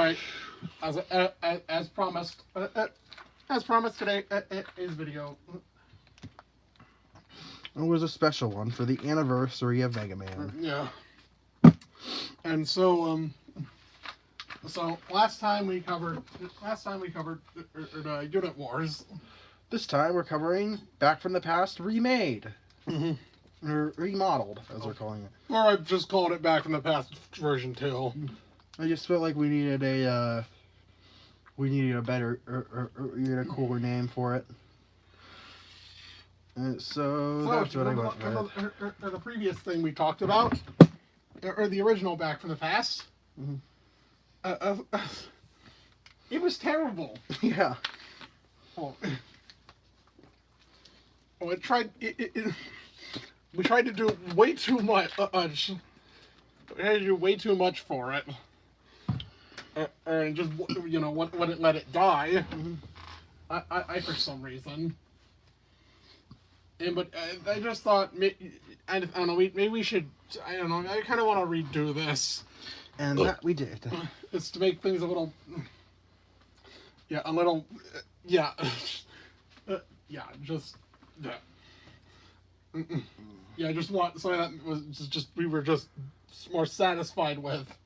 right, as promised today is video. It was a special one for the anniversary of Mega Man. Yeah. And so last time we covered Unit Wars. This time we're covering Back from the Past Remade. Or Remodeled, as they're calling it. Or I've just called it Back from the Past version 2. I just felt like we needed a better a cooler name for it. So that's what I went with. The previous thing we talked about, or the original Back from the Past, it was terrible. Yeah. We tried to do way too much. We had to do way too much for it, and just wouldn't let it die. I for some reason. But I just thought, I don't know, maybe we should, I don't know, I kind of want to redo this. And that we did. It's to make things a little, yeah, just want something that was just we were just more satisfied with.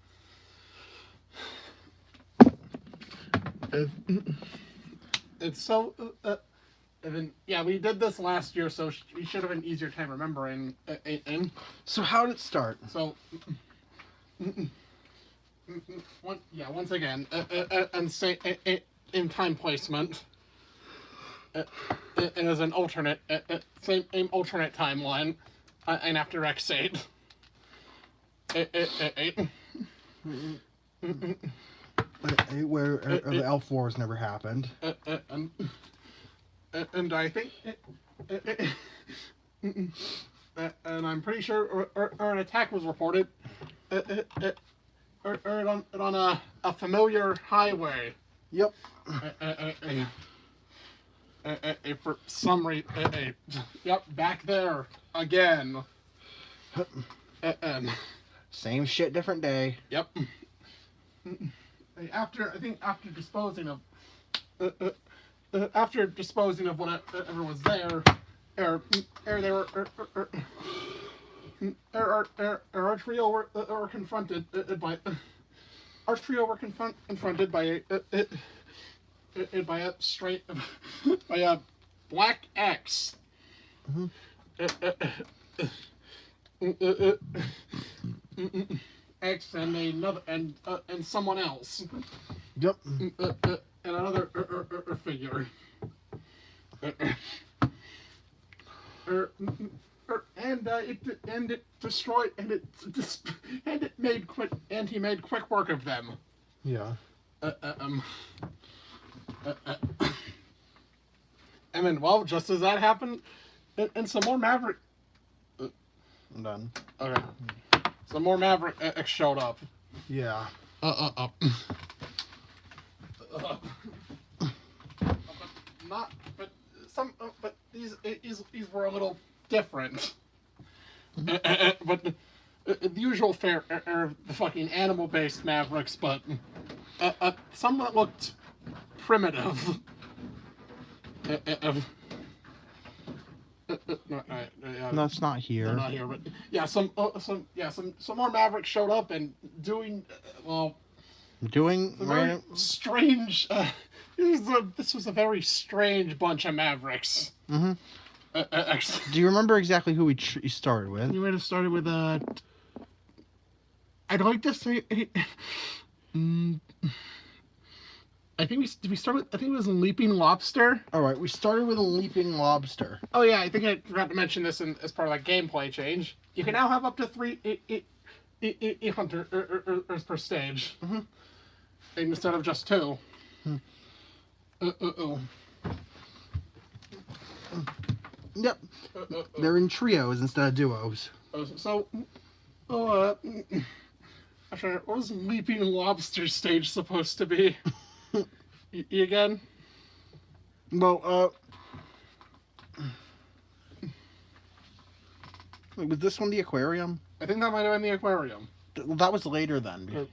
It's so, and then, yeah, we did this last year, so we should have an easier time remembering. So how did it start? So, once again, and say in time placement, and as an alternate, same alternate timeline, and after X8. Where the L4s never happened. And I think, and I'm pretty sure, an attack was reported, on a familiar highway. Yep. For some reason, yep, back there again. Same shit, different day. Yep. After disposing of whatever was there, our trio were confronted by a black X. X and another and someone else. Yep. And another figure. And it destroyed and it made quick and he made quick work of them. Yeah. And then, well, just as that happened, and some more Maverick. I'm done. Okay. Some more Maverick X showed up. Yeah. But these were a little different. But the usual fare are the fucking animal-based Mavericks, but some that looked primitive. No, it's not here. They're not here, but yeah, some more Mavericks showed up and doing Random... strange. This was a very strange bunch of Mavericks. Mm-hmm. Do you remember exactly who we started with? You might have started with I'd like to say. I think we start with. I think it was Leaping Lobster. All right, we started with a Leaping Lobster. Oh yeah, I think I forgot to mention this as part of that gameplay change. You can now have up to 3 hunters per stage, instead of just 2. Yep. They're in trios instead of duos. What was Leaping Lobster stage supposed to be? Again? Well, was this one the aquarium? I think that might have been the aquarium. Well, that was later then.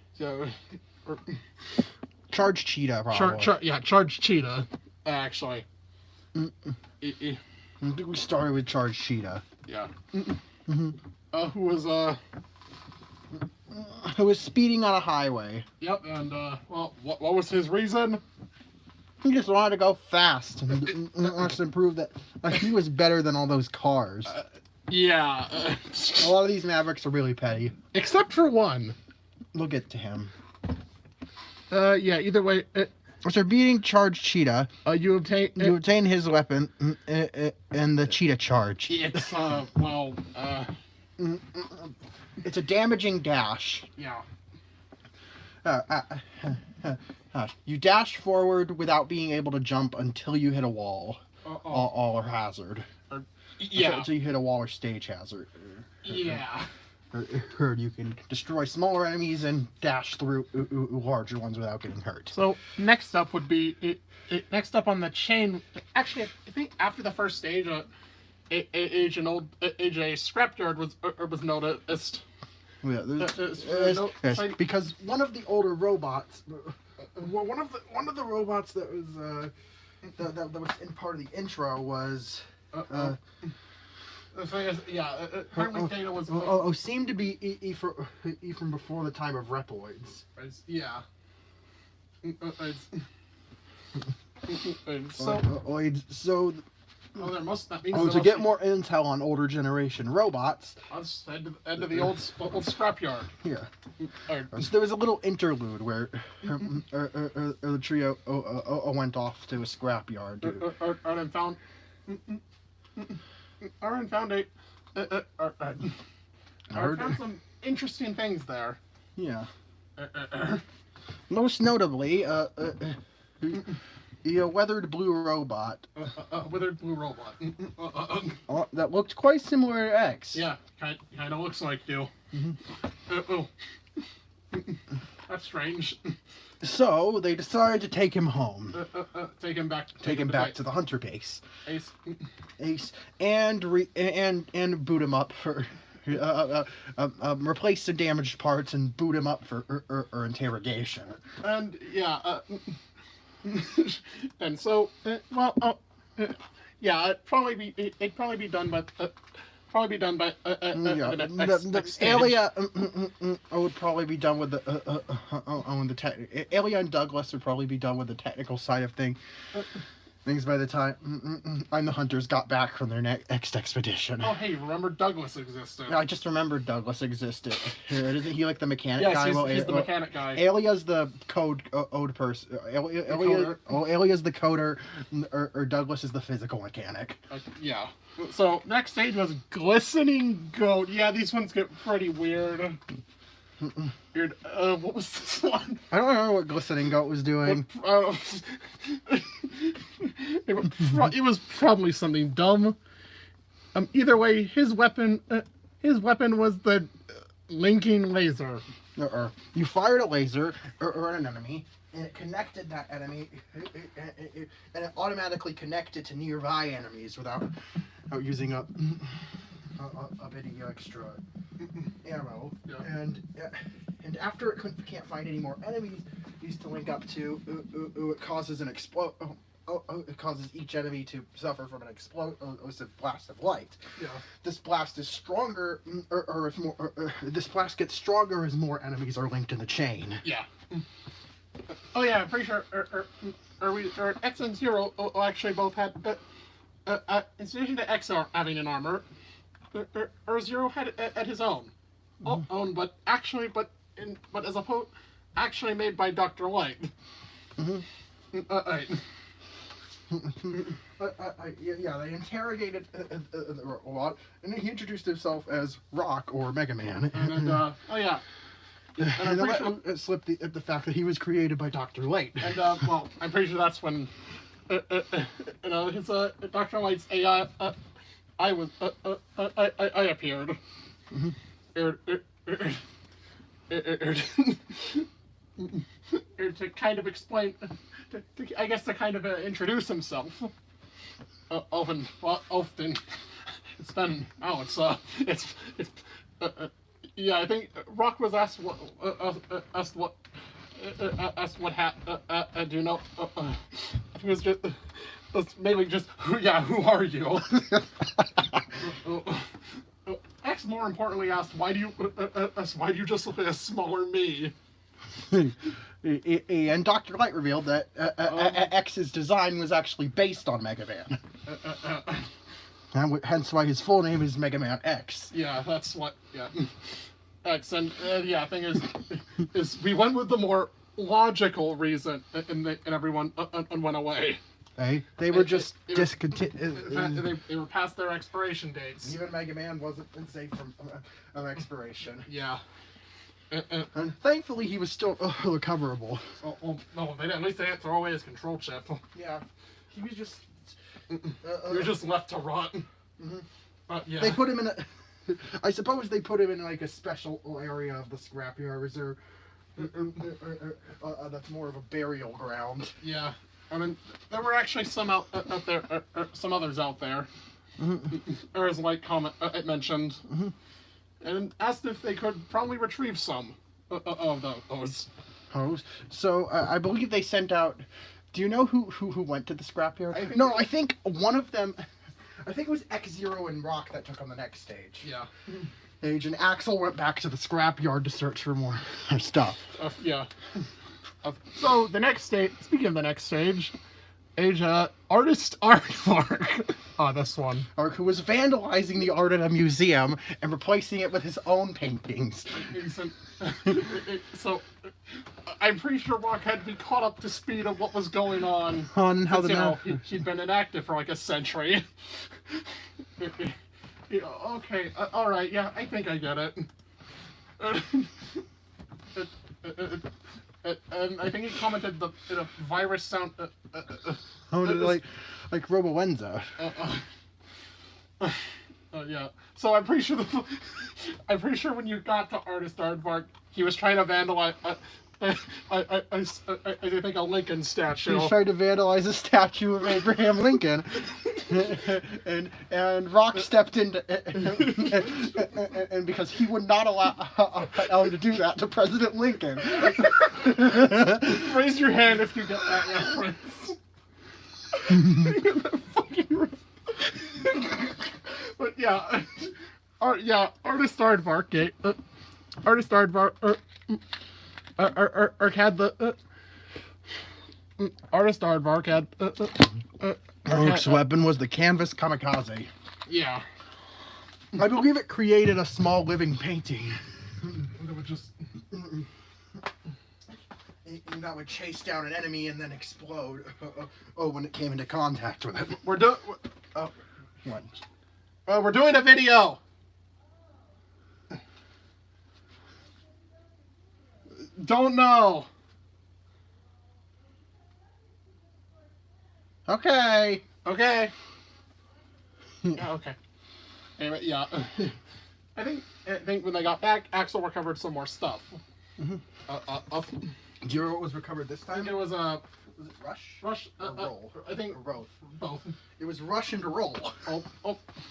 Charge Cheetah, probably. Charge Cheetah, actually. I think we started with Charge Cheetah. Yeah. Who was Who was speeding on a highway. Yep, and well, what was his reason? He just wanted to go fast and wants to prove that he was better than all those cars. Yeah. A lot of these Mavericks are really petty. Except for one. We'll get to him. Yeah, either way. After beating Charge Cheetah, you obtain his weapon and the Cheetah Charge. It's, It's a damaging dash. Yeah. You dash forward without being able to jump until you hit a wall. Or hazard. Yeah. Until you hit a wall or stage hazard. Yeah. Or you can destroy smaller enemies and dash through larger ones without getting hurt. So next up would be next up on the chain. Actually, I think after the first stage, a scrapyard was noticed. Yeah, because one of the older robots, one of the robots that was that was in part of the intro was. The thing is, apparently data was... seemed to be from before the time of Reploids. Yeah. So... there must not be... to get more intel on older generation robots... Let's head to the old scrapyard. Yeah. So there was a little interlude where the trio went off to a scrapyard. And found... Aaron found found some interesting things there. Yeah. Most notably, a weathered blue robot. Weathered blue robot. That looked quite similar to X. Yeah, kind of looks like you. That's strange. So they decided to take him home. Take him back. Take him back to the hunter base. Ace. And boot him up for replace the damaged parts and boot him up for interrogation. And yeah, and so yeah, it'd probably be done by. Alia would probably be done with the Alia and Douglas would probably be done with the technical side of things by the time the hunters got back from their next expedition. Oh, hey, remember Douglas existed? I just remembered Douglas existed. Isn't he like the mechanic guy? Yes, he's the mechanic guy. Alia's the code person. Alia's the coder, or Douglas is the physical mechanic. Yeah. So next stage was Glistening Goat. Yeah, these ones get pretty weird. Weird. What was this one? I don't know what Glistening Goat was doing. It was probably something dumb. Either way, his weapon was the linking laser. You fired a laser or an enemy, and it connected that enemy, and it automatically connected to nearby enemies without using a bit of extra ammo. Yeah. And after it can't find any more enemies, used to link up to, it causes an it causes each enemy to suffer from an explosive blast of light. Yeah. This blast is stronger, or if more. This blast gets stronger as more enemies are linked in the chain. Yeah. Oh yeah, I'm pretty sure. X and Zero actually both had. In addition to X having an armor, Zero had his own. Own, but as opposed, actually made by Dr. Light. Yeah, they interrogated the robot, and he introduced himself as Rock or Mega Man. And oh yeah. And it slipped the fact that he was created by Dr. Light. And well, I'm pretty sure that's when his Dr. Light's AI I appeared. To kind of explain, to kind of introduce himself. Often, it's been yeah. I think Rock was asked what asked what happened. Do you know? It was just. Mainly just, yeah, who are you? X more importantly asked, why do you just look like a smaller me? And Dr. Light revealed that X's design was actually based on Mega Man. Hence why his full name is Mega Man X. Yeah, that's what, yeah. X, and yeah, thing is we went with the more logical reason, and everyone went away. They were just discontinued. They were past their expiration dates. Even Mega Man wasn't safe from expiration. Yeah. And thankfully, he was still recoverable. No, at least they didn't throw away his control chip. Yeah, he was just. He was just left to rot. Mm-hmm. Yeah. They put him in a. I suppose they put him in like a special area of the scrapyard reserve. That's more of a burial ground. Yeah. I mean, there were actually some out there, some others out there. Or as like comment it mentioned, and asked if they could probably retrieve some of those. So I believe they sent out. Do you know who went to the scrapyard? I think one of them. I think it was X-Zero and Rock that took on the next stage. Yeah. And Axel went back to the scrapyard to search for more stuff. Yeah. So the next stage. Speaking of the next stage, artist artwork. This one. Who was vandalizing the art at a museum and replacing it with his own paintings. So, I'm pretty sure Rock had to be caught up to speed of what was going on. On how he'd been inactive for like a century. Okay, all right, yeah, I think I get it. And I think he commented the virus sound. Like Roboenza. Yeah. So I'm pretty sure when you got to Artist Aardvark, he was trying to vandalize. I think a Lincoln statue. He tried to vandalize a statue of Abraham Lincoln, and Rock stepped in, and because he would not allow Ellen to do that to President Lincoln. Raise your hand if you get that reference. But yeah, Artist Aardvark gate. Artist Aardvark. Had the Artist Aardvark had. Rook's weapon was the canvas kamikaze. Yeah. I believe it created a small living painting. That would just. That would chase down an enemy and then explode. When it came into contact with it. We're doing. Oh, what? We're doing a video. Don't know. Okay. Yeah, okay. Anyway, yeah. I think when they got back, Axel recovered some more stuff. Do you know what was recovered this time? I think it was Was it Rush? Rush. Or Roll? I think Or both. It was Rush and Roll.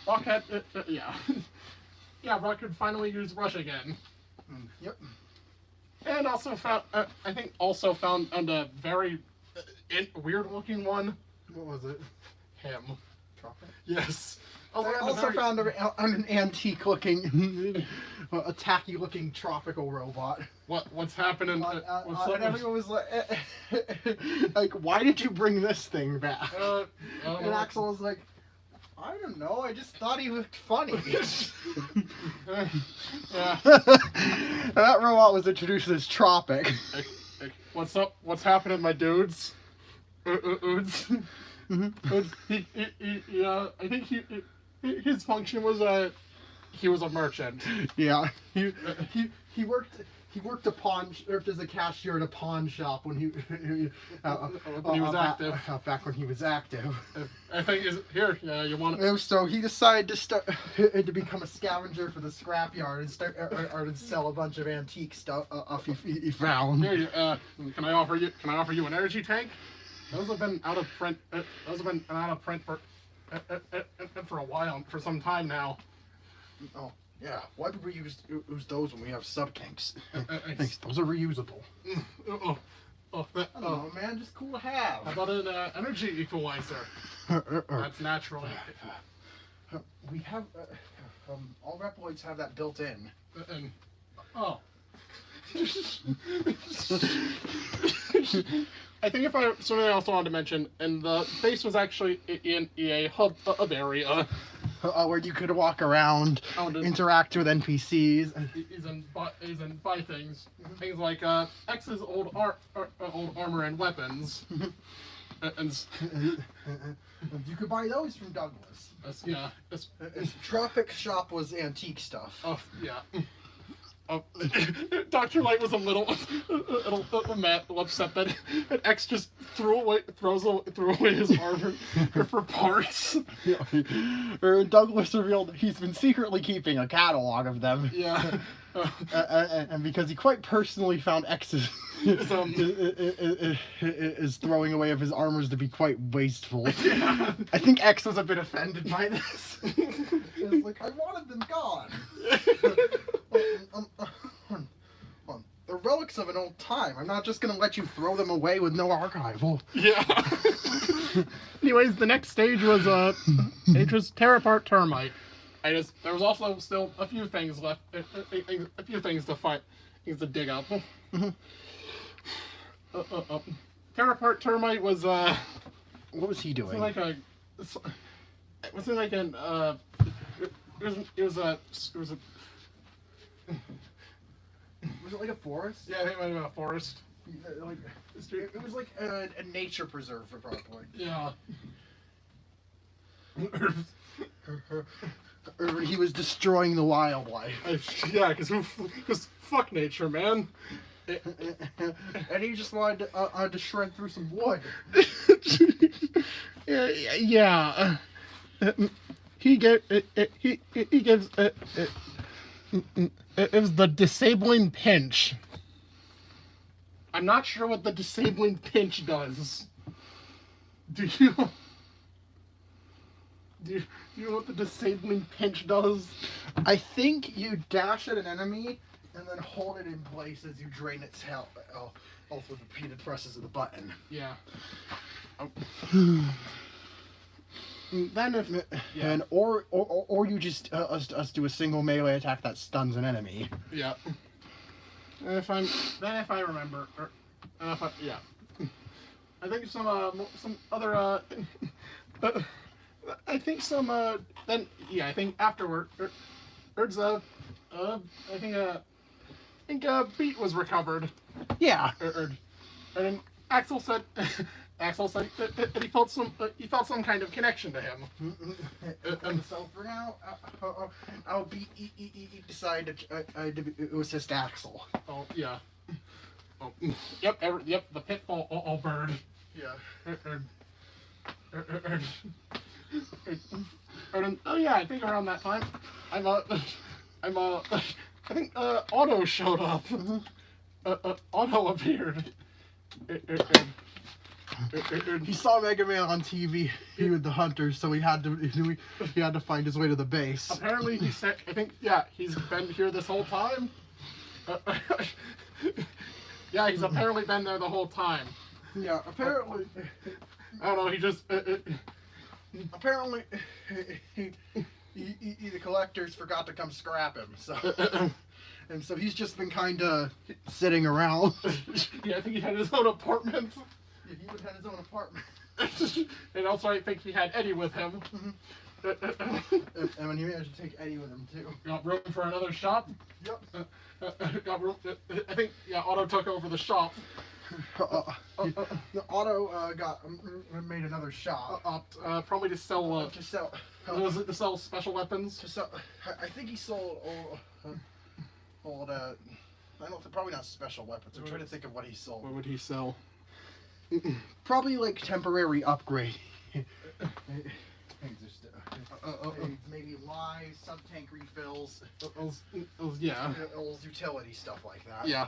Rock had. Yeah. Yeah, Rock could finally use Rush again. Yep. And also found, a very weird looking one. What was it? Him. Tropic? Yes. I also found an antique looking, a tacky looking tropical robot. What's happening? And everyone was like, why did you bring this thing back? And Axel was like, I don't know, I just thought he looked funny. Yeah. That robot was introduced as Tropic. What's up? What's happening, my dudes? Oods. I think his function was he was a merchant. Yeah. He worked as a cashier at a pawn shop when he was active. Back when he was active. I think here. Yeah, you want to. So he decided to become a scavenger for the scrapyard and start or to sell a bunch of antique stuff he found. Here, can I offer you an energy tank? Those have been out of print. Those have been out of print for a while, for some time now. Oh. Yeah, why would we use those when we have sub-tanks? Thanks. Those are reusable. Oh, I don't know, man. Just cool to have. how about an energy equalizer? That's natural. We have... all Reploids have that built in. And oh. I think if I something I also wanted to mention, and the base was actually in a hub area. Where you could walk around, interact with NPCs. He's in buy things. Things like X's old armor and weapons. and You could buy those from Douglas. Yeah. Tropic Shop was antique stuff. Oh, yeah. Dr. Light was a little upset that X just threw away his armor for parts. Douglas revealed that he's been secretly keeping a catalog of them. Yeah. And because he quite personally found X's is throwing away of his armors to be quite wasteful. Yeah. I think X was a bit offended by this. It was like, I wanted them gone. They're relics of an old time. I'm not just gonna let you throw them away with no archival. Yeah. Anyways, the next stage was Terrapart Termite. There was also still a few things left, a few things to fight, things to dig up. Terrapart Termite was what was he doing? It was like Was it like a forest? Yeah, I think it might have been a forest. It was like a nature preserve, probably. Yeah. Or he was destroying the wildlife. Yeah, because fuck nature, man. And he just wanted to shred through some wood. Yeah. He gives it was the disabling pinch. I'm not sure what the disabling pinch does. Do you know what the disabling pinch does? I think you dash at an enemy and then hold it in place as you drain its health. Also repeated presses of the button. Yeah. Oh. Then if and or you just us do a single melee attack that stuns an enemy. Yeah. And if I remember, yeah. I think some other I think I think afterward I think Beat was recovered. Yeah. And then Axel said that he felt some kind of connection to him. So for now, I'll be decided it was just Axel. Oh yeah. Oh, yep. The pitfall all bird. Yeah. Oh yeah, I think around that time, I think Otto showed up. Otto appeared. He saw Mega Man on TV with the hunters, so he had to find his way to the base. Apparently, he said, I think, he's been here this whole time. Yeah, he's apparently been there the whole time. Yeah, apparently. I don't know. He just. Apparently, the collectors forgot to come scrap him, so. And so he's just been kind of sitting around. Yeah, I think he had his own apartment. Yeah, he would have had his own apartment. And also, I think he had Eddie with him. And when he managed to take Eddie with him, too. Got room for another shop? Yep. Got room. I think, Otto took over the shop. Otto made another shop. Probably to sell. To sell. Was it to sell special weapons? To sell. I think he sold probably not special weapons. I'm trying to think of what he sold. What would he sell? Probably like temporary upgrade. Maybe lives, sub-tank refills. Yeah. Utility stuff like that. Yeah.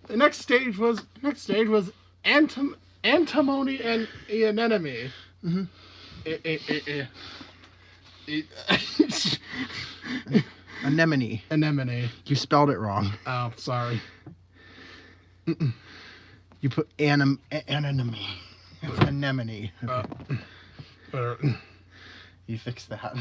The next stage was antimony and an enemy. Anemone. Anemone. You spelled it wrong. Oh, sorry. You put anemone. It's anemone. You fix that.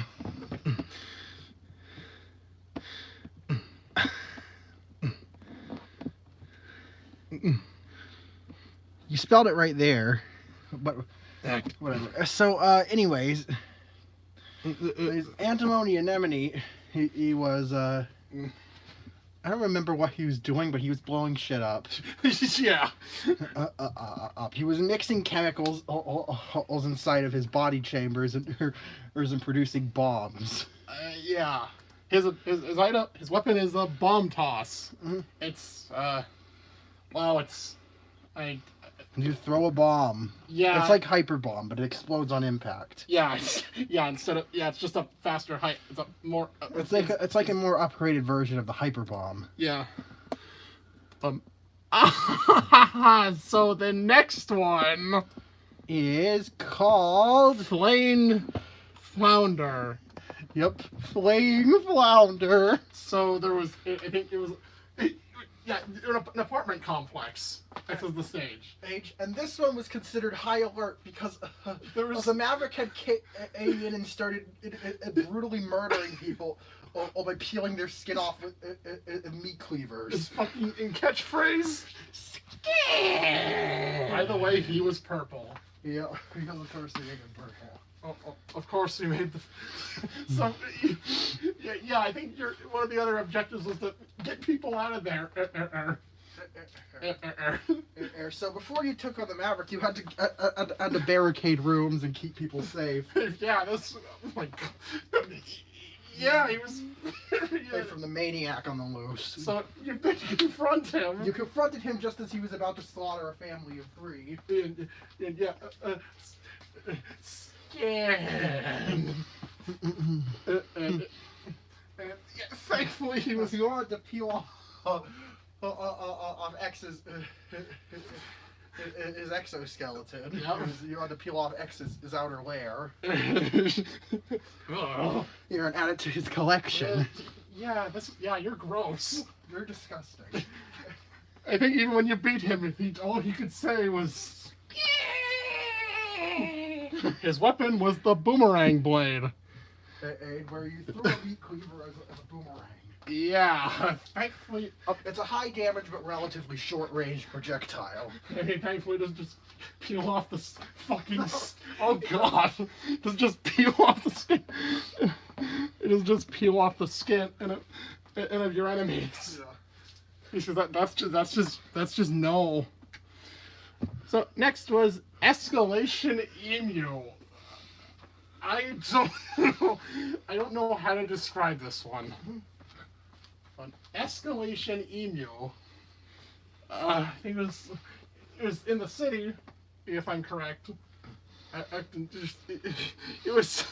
You spelled it right there, but whatever. So, anyways, antimony anemone. He was. I don't remember what he was doing, but he was blowing shit up. Yeah. He was mixing chemicals inside of his body chambers and producing bombs. Yeah. His weapon is a bomb toss. Mm-hmm. It's well, it's You throw a bomb. Yeah. It's like hyper bomb, but it explodes on impact. Yeah. It's just a faster height. It's a more. It's like a more upgraded version of the hyper bomb. Yeah. So the next one is called Flounder. Yep, Flaying Flounder. So there was, I think it was, yeah, an apartment complex next to the stage. And this one was considered high alert because the Maverick had came in and started brutally murdering people by peeling their skin off with meat cleavers. His fucking catchphrase. By the way, he was purple. Yeah, because of course they made him purple. Oh, of course we made the. So, yeah, I think one of the other objectives was to get people out of there. So before you took on the Maverick, you had to barricade rooms and keep people safe. Yeah, this. Oh my God. Yeah, he was. Yeah. From the maniac on the loose. So you confront him. You confronted him just as he was about to slaughter a family of 3. And yeah. And thankfully he was. You wanted to peel off X's his exoskeleton. Yep. You wanted to peel off X's outer layer. Oh. You're and add it to his collection. Yeah, you're gross. You're disgusting. I think even when you beat him, all he could say was. His weapon was the boomerang blade. Where you throw a meat cleaver as a boomerang. Yeah, thankfully. It's a high damage but relatively short range projectile. Thankfully, it doesn't just peel off the fucking. Oh God! Just peel off the skin. It'll just peel off the skin and of your enemies. Yeah. He says that's just no. So next was Escalation Emu. I don't know how to describe this one. An Escalation Emu. I think it was in the city, if I'm correct. It was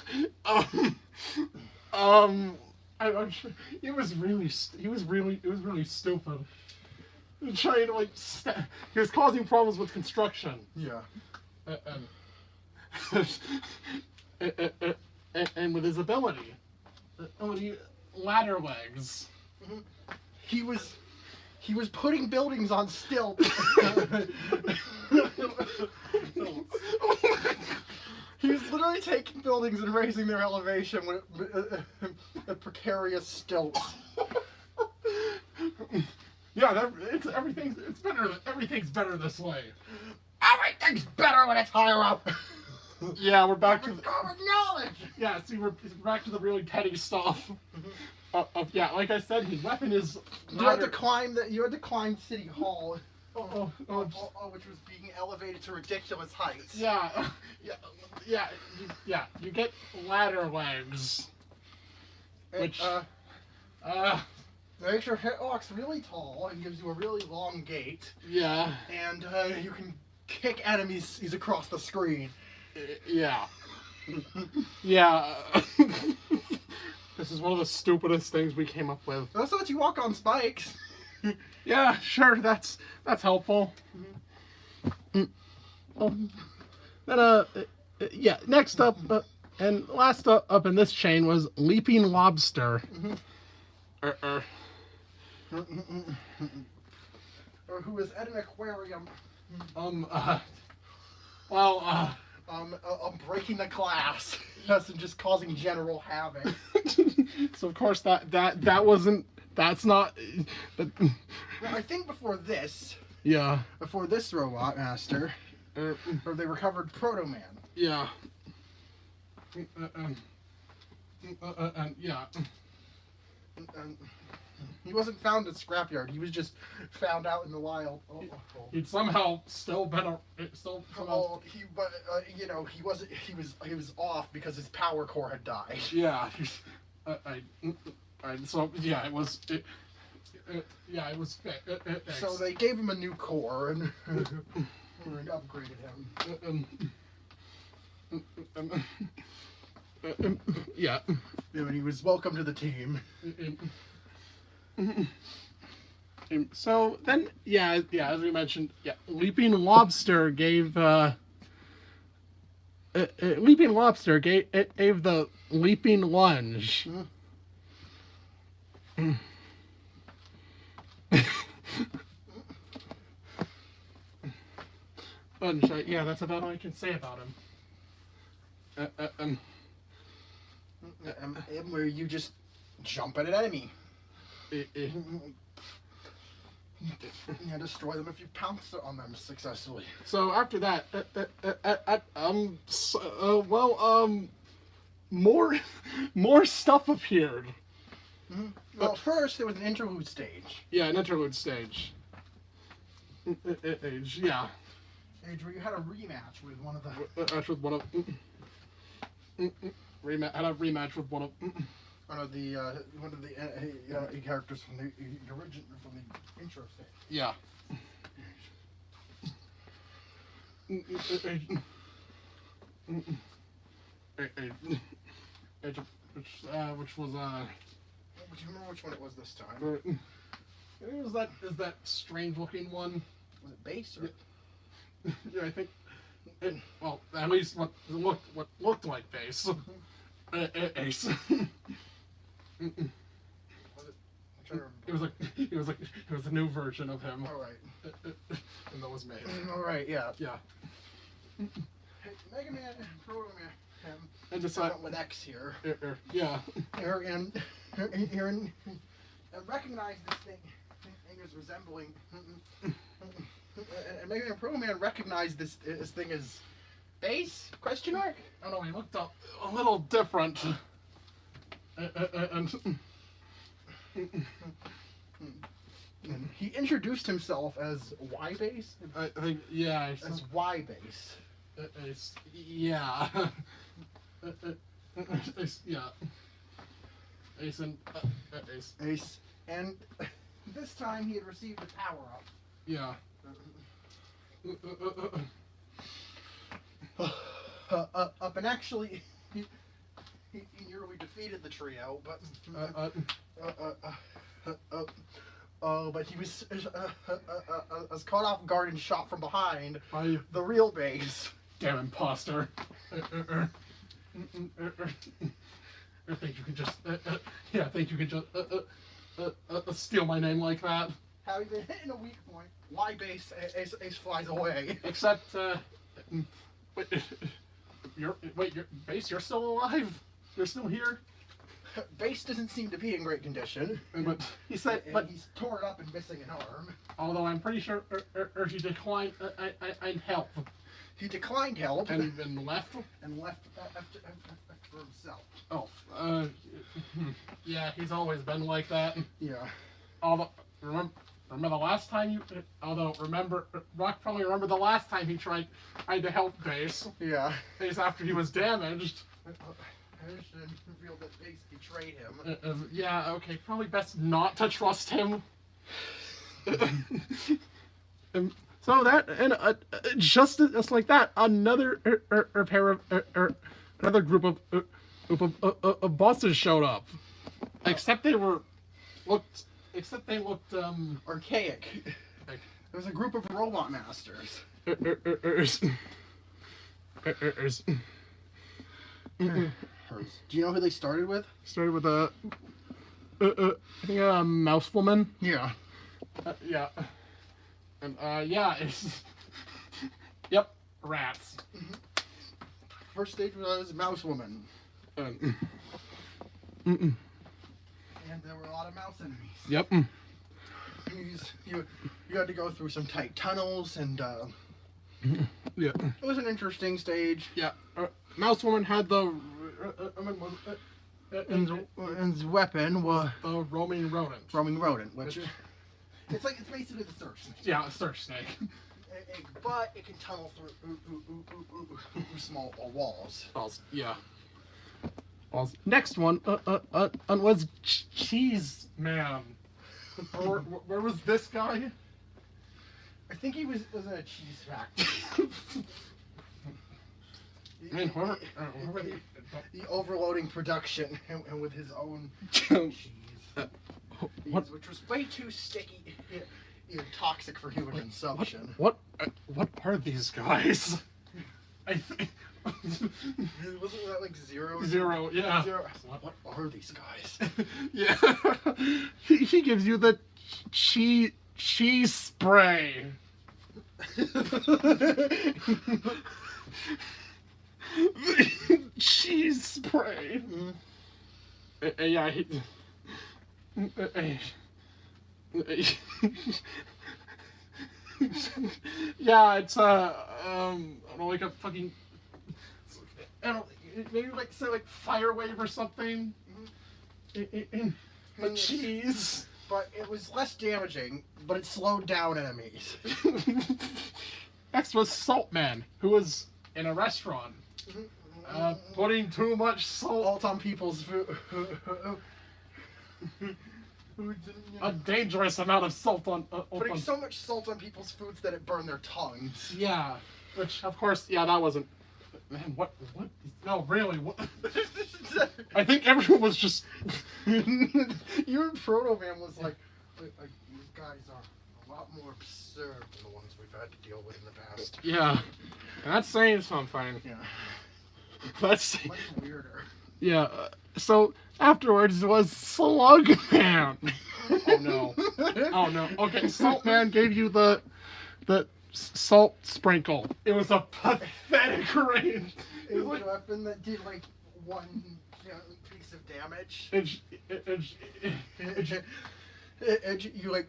I'm sure it was really stupid. Trying to he was causing problems with construction. Yeah. And with his ability, ladder legs. Mm-hmm. He was putting buildings on stilts. He was literally taking buildings and raising their elevation with precarious stilts. Yeah, everything's better this way. Everything's better when it's higher up. Yeah, we're back to common knowledge. Yeah, see, we're back to the really petty stuff. Yeah, like I said, his weapon is. You had to climb City Hall. Which was being elevated to ridiculous heights. Yeah. You get ladder legs. Which makes your hitbox really tall and gives you a really long gait. Yeah. And you can kick enemies across the screen. Yeah. Yeah. This is one of the stupidest things we came up with. That's what you walk on spikes. Yeah, sure. That's helpful. Mm-hmm. Then yeah. Next up, and last up in this chain was Leaping Lobster. Or who was at an aquarium. Well, breaking the glass. Yes, and just causing general havoc. so of course that wasn't. That's not. But, Well, I think before this yeah. robot master, or they recovered Proto Man. Yeah. Yeah. He wasn't found at Scrapyard. He was just found out in the wild. He'd somehow still been a still. Somehow, he wasn't. He was off because his power core had died. yeah. So yeah, it was. Yeah, it was fixed. So they gave him a new core and upgraded him. Yeah. And he was welcome to the team. So then, yeah, as we mentioned, yeah, Leaping Lobster gave the leaping lunge. Lunge, yeah, that's about all I can say about him. Where you just jump at an enemy. Yeah, destroy them if you pounce on them successfully. So after that, more stuff appeared. Mm-hmm. Well, first there was an interlude stage. Yeah, an interlude stage. Yeah. Age where you had a rematch with one of the. Had a rematch with one of. One of the characters from the intro stage. Yeah. Which was Do you remember which one it was this time? It was that strange looking one. Was it base or? Yeah, I think. Well, at least what looked like base. Ace. It was a new version of him. All right. And that was made. All right. Yeah. Yeah. Mega Man, Proto Man, and decide with X here. Yeah. And recognize this thing as resembling. And Mega Man Proto Man recognized this thing as base? Question mark? I don't know. He looked a little different. And he introduced himself as Y base. I think yeah. As Y base. Yeah. Yeah. Ace and Ace. Ace. And this time he had received the power up. Yeah. Up and actually he nearly defeated the trio, but but he was caught off guard and shot from behind by the real base. Damn imposter. I think you can just steal my name like that. Having been hit in a weak point, Y base Ace flies away. Except you're base, you're still alive? You're still here? Base doesn't seem to be in great condition. But he said, but he's torn up and missing an arm. Although I'm pretty sure he declined help. He declined help and left. And left for himself. Oh, yeah, he's always been like that. Yeah. Although remember the last time you. Although Rock probably remember the last time he tried to help Base. Yeah. Base after he was damaged. I just revealed that Base betrayed him. Yeah. Okay. Probably best not to trust him. So that and just like that, another pair of another group of bosses showed up. Except they looked archaic. There was a group of robot masters. Do you know who they started with? Started with a, I think a mouse woman. Yeah. Yeah. And yeah, it's yep, rats. First stage was Mouse Woman. And And there were a lot of mouse enemies. yep. You had to go through some tight tunnels, and Yeah. it was an interesting stage. Yeah. Mouse woman had the And his weapon was the roaming rodent. roaming rodent, which it's basically the search snake. Yeah, a search snake. But it can tunnel through small walls. Yeah. Next one was Cheese Man. Where was this guy? I think he was in a cheese factory. I mean, whoever The overloading production and with his own cheese, which was way too sticky, toxic for human consumption. What are these guys? I think Wasn't that like zero? Zero, yeah. Zero. What are these guys? Yeah. He gives you the cheese spray. Cheese spray. Yeah. Yeah, it's I don't know, like a fucking, I don't, maybe like say like fire wave or something. But cheese. But it was less damaging, but it slowed down enemies. Next was Salt Man, who was in a restaurant, putting too much salt On people's food. a dangerous amount of salt on. Putting so much salt on people's foods that it burned their tongues. Yeah, which of course, yeah, that wasn't. Man, what? No, really, what? I think everyone was just. Even Proto Man was like, these guys are a lot more absurd than the ones we've had to deal with in the past. Yeah, and that's saying something. Yeah. That's. Much weirder. Yeah. So afterwards was Slug Man. Oh no. Oh no. Okay, Salt Man gave you the salt sprinkle. It was a pathetic range. It was a weapon that did like one piece of damage. You like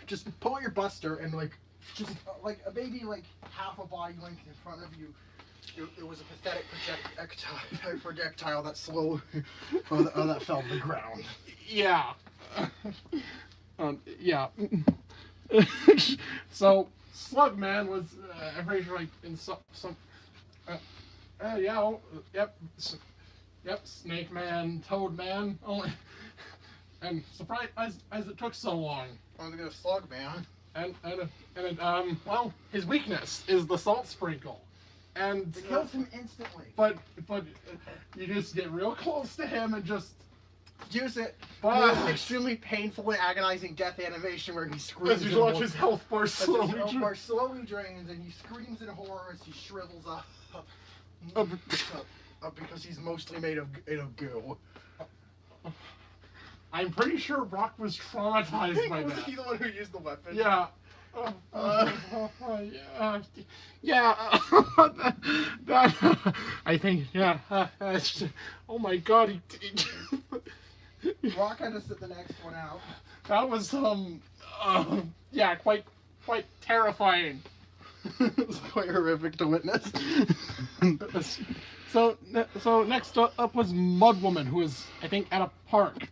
just pull out your buster and like just like a baby like half a body length in front of you. It was a pathetic projectile that slowed that fell to the ground. Yeah. Yeah. So Slug Man was I'm pretty sure like in some yeah, yep, Snake Man, Toad Man, only, and surprised as it took so long. I was gonna Slug Man. And well, his weakness is the salt sprinkle, and It kills him instantly. But you just get real close to him and just use it. But It's an extremely painfully agonizing death animation where he screams. as you watch his health bar slowly. His health bar slowly drains, and he screams in horror as he shrivels up. Because he's mostly made of goo. I'm pretty sure Rock was traumatized by Was that. he the one who used the weapon? Yeah. Yeah. That, I think. Yeah. Oh my God. Rock had to sit the next one out. That was yeah, quite terrifying. It was quite horrific to witness. So next up was Mud Woman, who was, I think, at a park.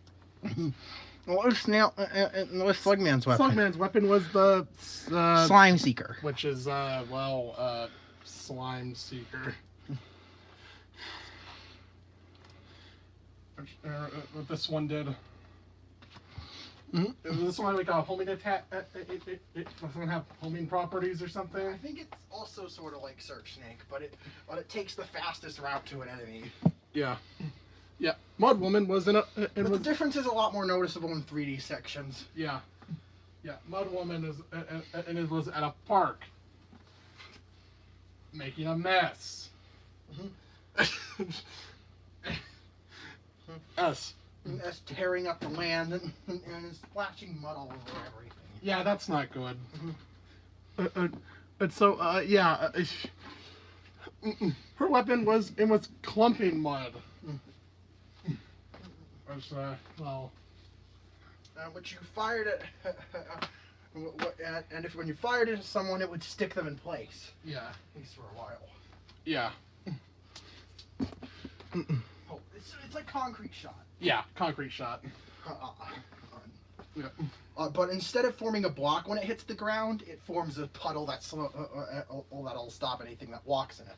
What was Slug Man's weapon? Slug Man's weapon was the Slime Seeker. which is Slime Seeker. What this one did. Mm-hmm. This one like a homing attack. It doesn't have homing properties or something. I think it's also sort of like Search Snake, but it takes the fastest route to an enemy. Yeah. Yeah. Mud Woman was in a. It But was, the difference is a lot more noticeable in 3D sections. yeah. Yeah. Mud Woman is and it was at a park. making a mess. Us. That's tearing up the land and splashing mud all over everything. Yeah, that's not good. Her weapon was clumping mud. Which you fired at, and when you fired it at someone, it would stick them in place. Yeah. At least for a while. Yeah. Oh, it's like concrete shot. Yeah, concrete shot. Yeah. But instead of forming a block when it hits the ground, it forms a puddle that'll stop anything that walks in it.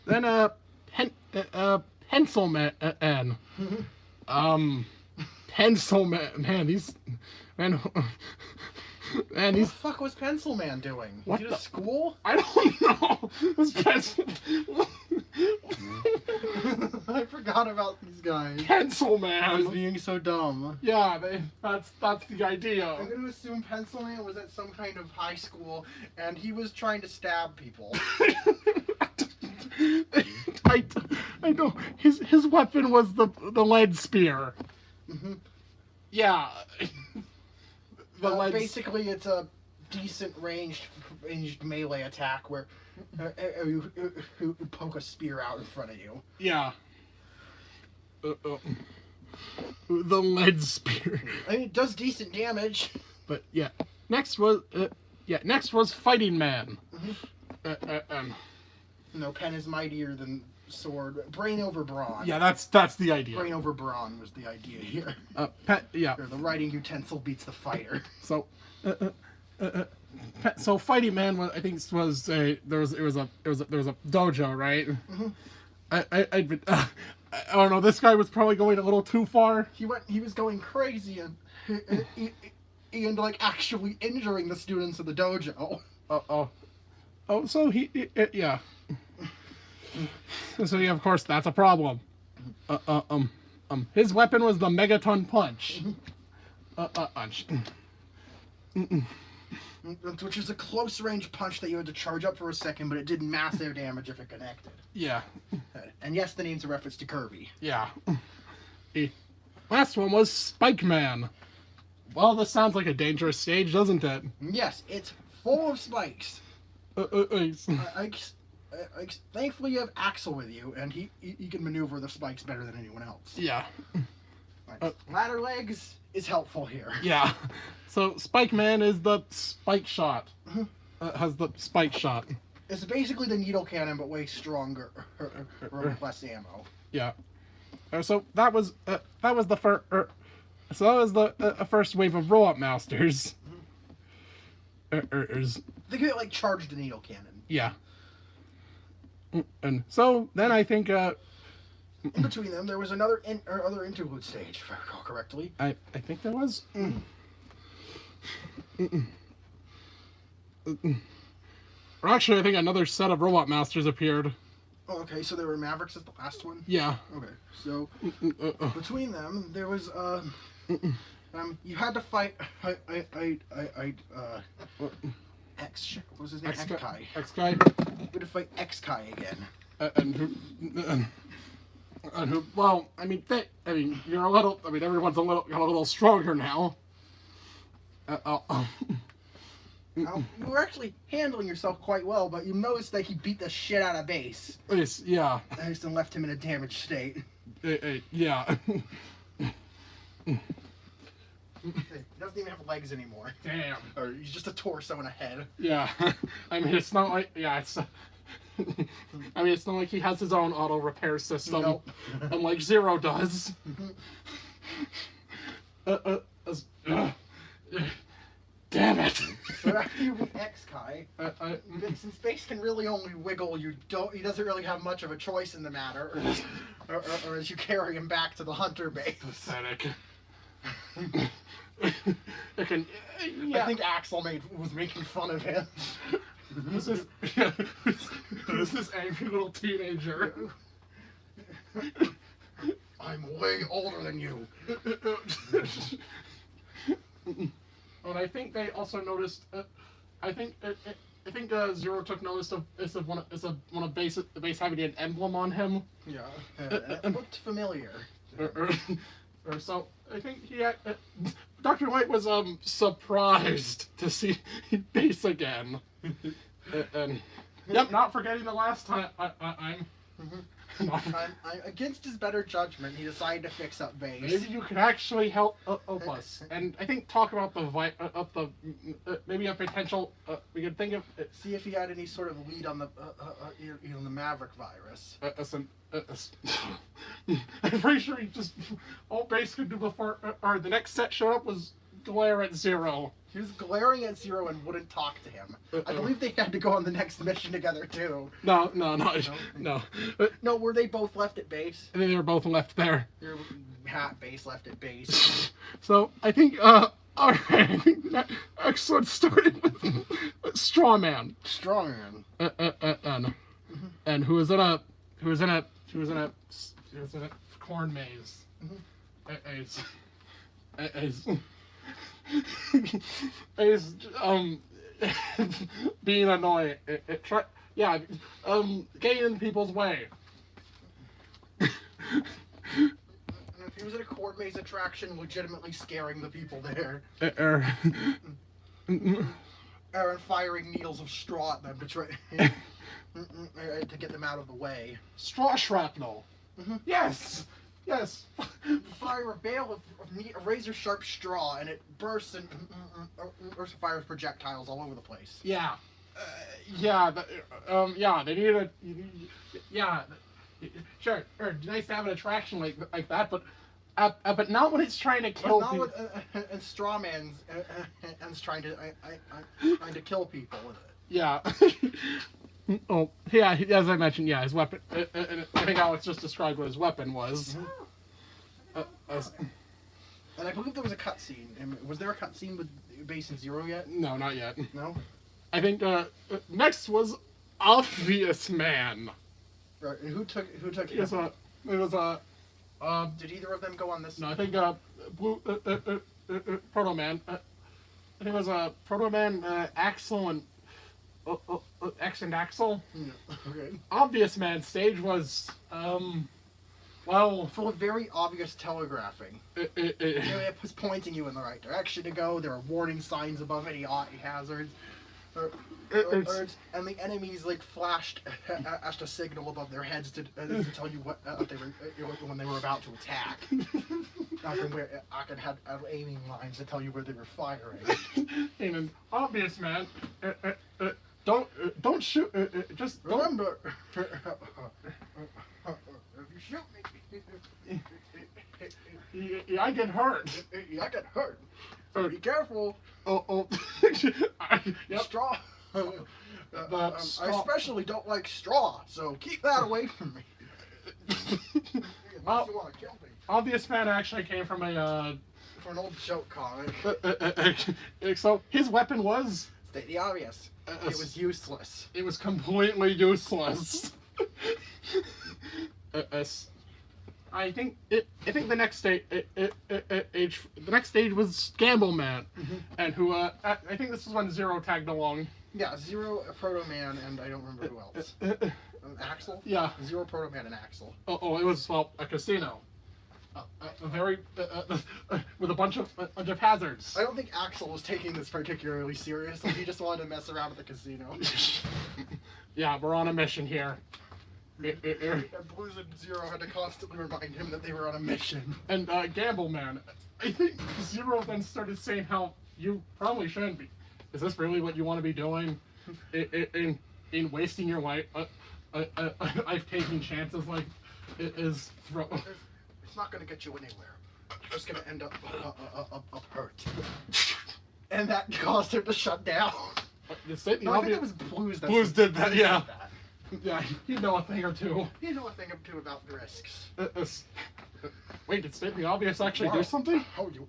Then Pencil Man. Pencil Man. What the fuck was Pencil Man doing? Was he at school? I don't know. Was Pencil? I forgot about these guys. Pencil I was Man. being so dumb. Yeah, that's the idea. I'm gonna assume Pencil Man was at some kind of high school, and he was trying to stab people. I know his weapon was the lead spear. Mm-hmm. Yeah. Basically, it's a decent ranged melee attack where you poke a spear out in front of you. Yeah. The lead spear. I mean, it does decent damage. But yeah, next was Fighting Man. Mm-hmm. Pen is mightier than sword. Brain over brawn. Yeah, that's the idea. Brain over brawn was the idea here. Yeah. Or the writing utensil beats the fighter. So, so Fighting Man was, I think there was a dojo, right? Mm-hmm. I don't know. This guy was probably going a little too far. He was going crazy and like actually injuring the students of the dojo. So yeah. So yeah, of course that's a problem. His weapon was the Megaton Punch. Which is a close range punch that you had to charge up for a second, but it did massive damage if it connected. Yeah. And yes, the name's a reference to Kirby. Yeah. Last one was Spike Man. Well, this sounds like a dangerous stage, doesn't it? Yes, it's full of spikes. Thankfully, you have Axel with you, and he can maneuver the spikes better than anyone else. Yeah. Ladder legs is helpful here. Yeah. So Spike Man is the spike shot. Has the spike shot. It's basically the needle cannon, but way stronger or with less ammo. Yeah. So that was the first. So that was the first wave of roll-up masters. They could like charge the needle cannon. Yeah. And so then I think in between them there was other interlude stage, if I recall correctly. I think there was. Or actually, I think another set of robot masters appeared. Oh, okay. So there were Mavericks as the last one. Yeah. Okay. So between them there was you had to fight X. What was his name? X-Kai. X-Kai. You had to fight X-Kai again. And who? Well, I mean, you're a little. I mean, everyone's got a little stronger now. You were actually handling yourself quite well, but you noticed that he beat the shit out of Base. Yeah. And left him in a damaged state. Yeah. He doesn't even have legs anymore. Damn. Or he's just a torso and a head. Yeah. I mean, it's not like it's not like he has his own auto repair system, nope. Unlike Zero does. Damn it! So after you beat X-Kai, since Base can really only wiggle, he doesn't really have much of a choice in the matter, or as you carry him back to the hunter base. Pathetic. I think Axel was making fun of him. Who's this angry little teenager? I'm way older than you. And I think they also noticed. I think think Zero took notice of one of the base having an emblem on him. Yeah, it looked familiar. Or so I think he had, Dr. White was surprised to see base again. And yep, not forgetting the last time I'm against his better judgment, he decided to fix up base. Maybe you could actually help us, and I think talk about maybe a potential. We could think of see if he had any sort of lead on the the Maverick virus. I'm pretty sure he just all base could do before or the next set showed up was glare at Zero. He was glaring at Zero and wouldn't talk to him. I believe they had to go on the next mission together too. No. No, were they both left at base? I think they were both left there. Base left at base. So I think alright, I think that excellent started with Straw Man. And who was in a corn maze. Is being annoying. Getting in people's way. He was at a court maze attraction, legitimately scaring the people there. And firing needles of straw at them to try to get them out of the way. Straw shrapnel. Yes. Fire a bale of razor sharp straw, and it bursts and fires projectiles all over the place. Yeah. They needed a. Sure. Nice to have an attraction like that, but not when it's trying to kill people. And Straw Man's trying to kill people with it. Yeah. Oh, yeah, as I mentioned, yeah, his weapon. I think Alex just described what his weapon was. And I believe there was a cutscene. Was there a cutscene with Base and Zero yet? No, not yet. No? I think next was Obvious Man. Right, and who took him? It was a. Did either of them go on this? No, I think Blue Proto Man. I think it was Proto Man, Axel, and X and Axel. Okay. Obvious Man stage was well, full of very obvious telegraphing. It was pointing you in the right direction to go. There were warning signs above any hazards. And the enemies flashed a signal above their heads to tell you what they were when they were about to attack. I could have aiming lines to tell you where they were firing. In an Obvious Man, don't shoot. Just remember. If you shoot me, I get hurt. I get hurt. So be careful. Yep. Straw. I especially don't like straw, so keep that away from me. Unless you want to kill me. Obvious Man actually came from an old joke comic. So his weapon was state the obvious. It was useless. It was completely useless. I think the next stage was Gamble Man, and who I think this is when Zero tagged along. Yeah, Zero, Proto Man, and I don't remember who else. Axel. Yeah. Zero, Proto Man, and Axel. Oh, it was a casino. A very with a bunch of hazards. I don't think Axel was taking this particularly seriously. He just wanted to mess around at the casino. Yeah, we're on a mission here. And Blues and Zero had to constantly remind him that they were on a mission. And Gamble Man, I think Zero then started saying how you probably shouldn't be. Is this really what you want to be doing? In wasting your life? I've taken chances like it is. It's not going to get you anywhere. You're just going to end up hurt. And that caused him to shut down. I think it was Blues that Blues did that, yeah. Yeah, you know a thing or two. You know a thing or two about risks. Wait, did State the Obvious actually do something? Oh, you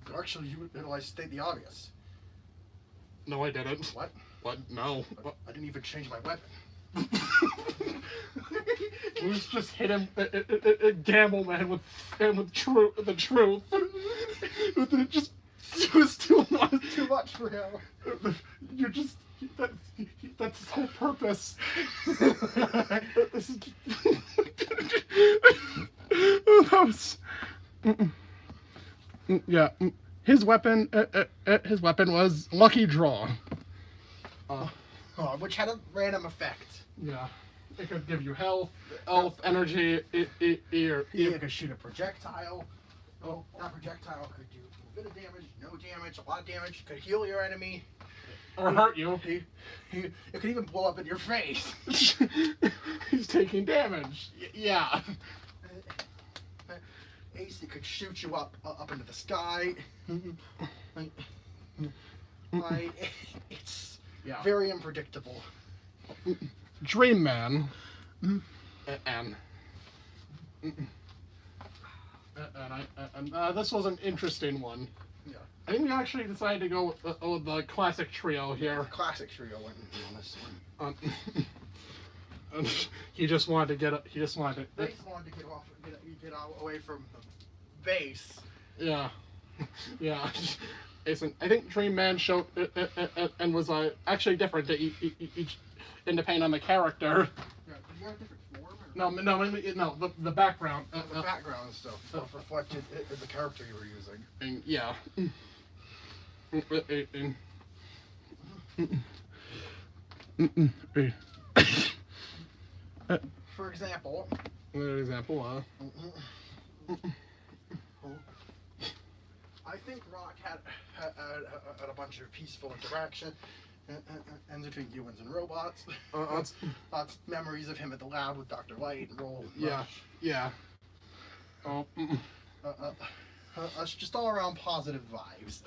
realized State the Obvious. No, I didn't. What? What? No. I didn't even change my weapon. Blues just hit him, Gamble Man, with the truth. Just It was too much for him. You're just that's his whole purpose. This is- that was yeah. His weapon was Lucky Draw. Which had a random effect. Yeah, it could give you health, energy. It could shoot a projectile. Oh, that projectile could do a bit of damage, no damage, a lot of damage. It could heal your enemy. Or hurt you. It could even blow up in your face. He's taking damage. Yeah. Ace, it could shoot you up into the sky. It's very unpredictable. Dream Man. And this was an interesting one. Yeah. I think we actually decided to go with the classic trio here. The classic trio went on this one. He just wanted to get. He just wanted to. They just wanted to get away from the base. Yeah, yeah. I think Dream Man showed and was actually different to each, depending on the character. Yeah, did you have a different form? No. The background. The background stuff reflected the character you were using. And, yeah. For example. Another example. I think Rock had a bunch of peaceful interaction and between humans and robots. Lots memories of him at the lab with Dr. Light and Roll. Yeah. Oh. Just all around positive vibes.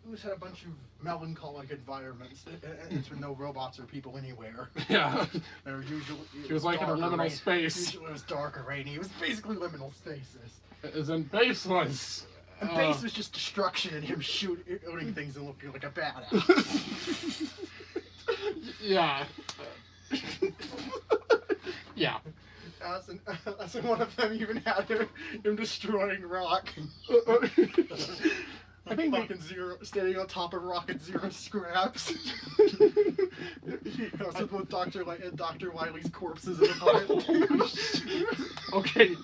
Ooze had a bunch of melancholic environments. It's with no robots or people anywhere. Yeah. They're usually. He was like in a liminal space. Usually it was dark or rainy. It was basically liminal spaces. As in base was. And base was just destruction and him shooting things and looking like a badass. Yeah. Yeah. As in one of them even had him destroying Rock. I think Rocket Zero standing on top of Rocket Zero scraps. With Dr. Light and Dr. Wily's corpses in a pile. Okay.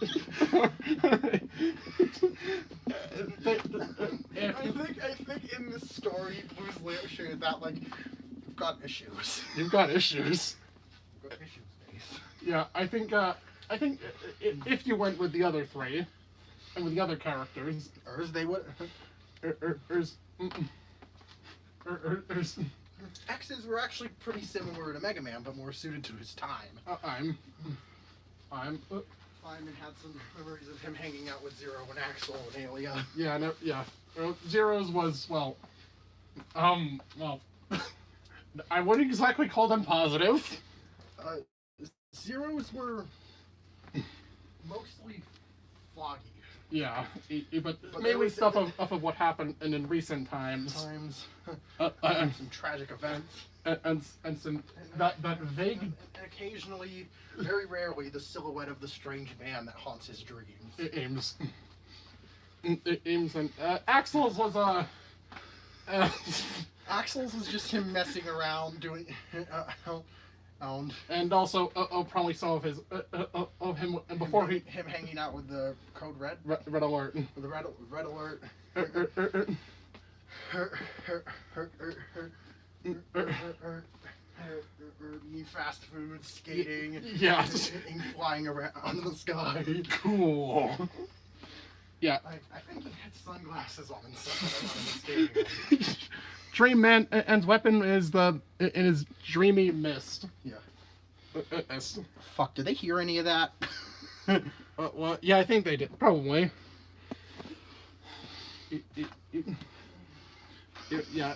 I think in this story, Blue's Lamp showed that you've got issues. You've got issues. You've got issues, Base. Yeah, I think if you went with the other three and with the other characters, They would. X's were actually pretty similar to Mega Man, but more suited to his time. Feynman had some memories of him hanging out with Zero and Axel and Alia. Yeah, no, yeah. Zero's was well. I wouldn't exactly call them positive. Zeros were mostly foggy. Yeah, but mainly stuff of what happened in recent times. Some tragic events. And some that vague. And occasionally, very rarely, the silhouette of the strange man that haunts his dreams. Ames and Axel's was Axel's was just him messing around doing. And also, probably some of his of him before him hanging out with the Code Red. Red Alert. The Red Alert. Eating fast food, skating, yeah, flying around in the sky. Cool. Yeah. I think he had sunglasses on and stuff when skating. Dream Man's weapon is in his dreamy mist. Yeah. Fuck, did they hear any of that? Well, yeah, I think they did. Probably. Yeah.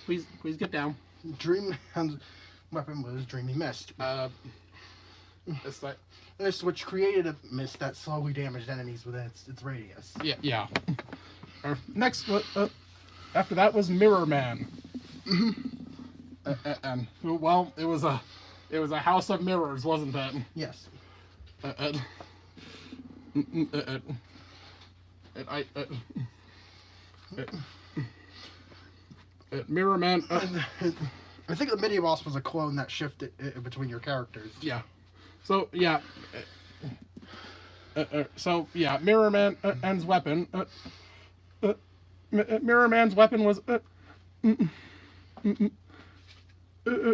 Please get down. Dream Man's weapon was Dreamy Mist. It's like which created a mist that slowly damaged enemies within its radius. Yeah. Next, after that was Mirror Man. And well, it was a house of mirrors, wasn't it? Yes. Mirror Man. I think the mini Wasp was a clone that shifted between your characters. Yeah. So yeah. Mirror Man's weapon. Mirror Man's weapon was. It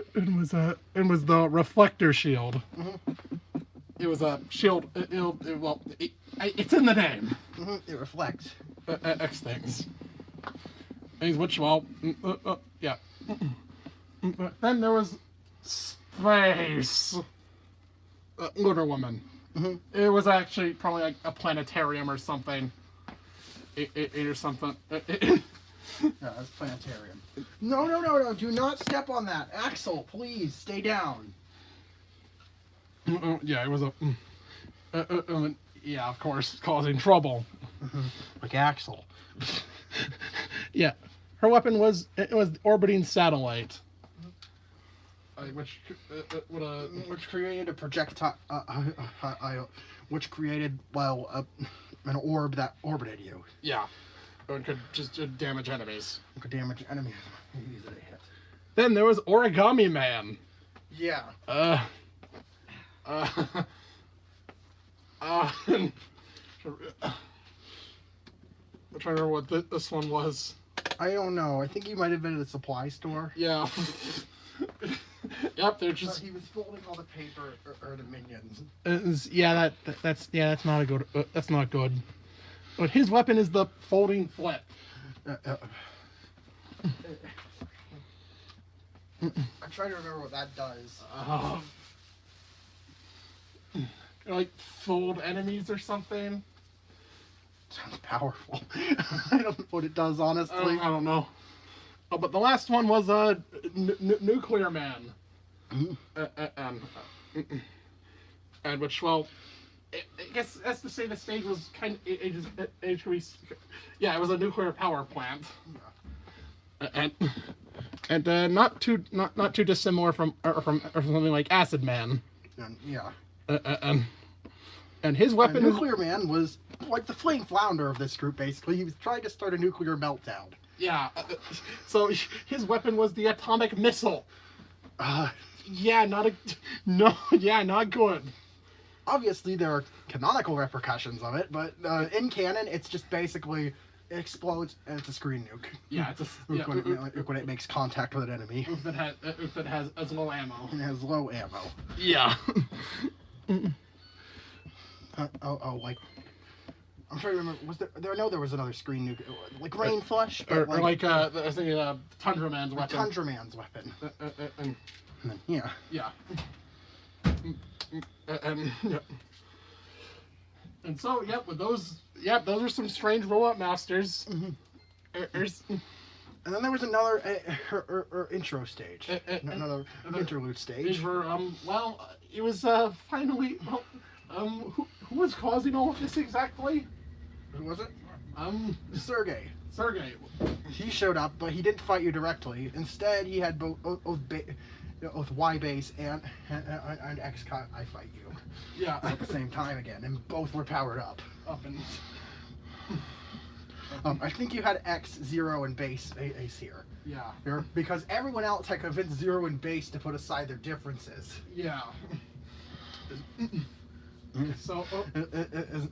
was the reflector shield. It was a shield. It's in the name. It reflects. X things. Things which, well, yeah. Then there was space. Lunar Woman. It was actually probably like a planetarium or something. Or something. Yeah, that's planetarium. No, do not step on that. Axel, please, stay down. Yeah, it was a... yeah, of course, causing trouble. Like Axel. Yeah. Her weapon was... It was the orbiting satellite. Which created a projectile... which created, well, an orb that orbited you. Yeah. It could just damage enemies. It could damage enemies. Easily hit. Then there was Origami Man. Yeah. I'm trying to remember what this one was. I don't know. I think he might have been at a supply store. Yeah. Yep, they're just... He was folding all the paper or the minions. That's not a good... that's not good. But his weapon is the folding flip. I'm trying to remember what that does. Like fold enemies or something. Sounds powerful. I don't know what it does, honestly. I don't know. Oh, but the last one was Nuclear Man. And which, well, I guess that's to say the stage was kind of it was a nuclear power plant, and not too dissimilar from something like Acid Man. Yeah. And his weapon. Nuclear Man was like the flame flounder of this group. Basically, he was trying to start a nuclear meltdown. Yeah. So his weapon was the atomic missile. Yeah, not good. Obviously, there are canonical repercussions of it, but in canon, it's just basically it explodes and it's a screen nuke. Yeah, it's a when it makes contact with an enemy. That has as low ammo. It has low ammo. Yeah. Like I'm trying to remember. Was there? I know there was another screen nuke, like Rain Flush, or like I was thinking Tundra Man's weapon. Tundra Man's weapon. Yeah. Yeah. And so, with those are some strange robot masters. And then there was another intro stage, another interlude stage. Where, it was finally. Who was causing all of this exactly? Who was it? Sergey. Sergey. He showed up, but he didn't fight you directly. Instead, he had both Y base and X I fight you. Yeah. At the same time again, and both were powered up. I think you had X, Zero, and Base Ace here. Yeah. Because everyone else had convinced Zero and Base to put aside their differences. Yeah. So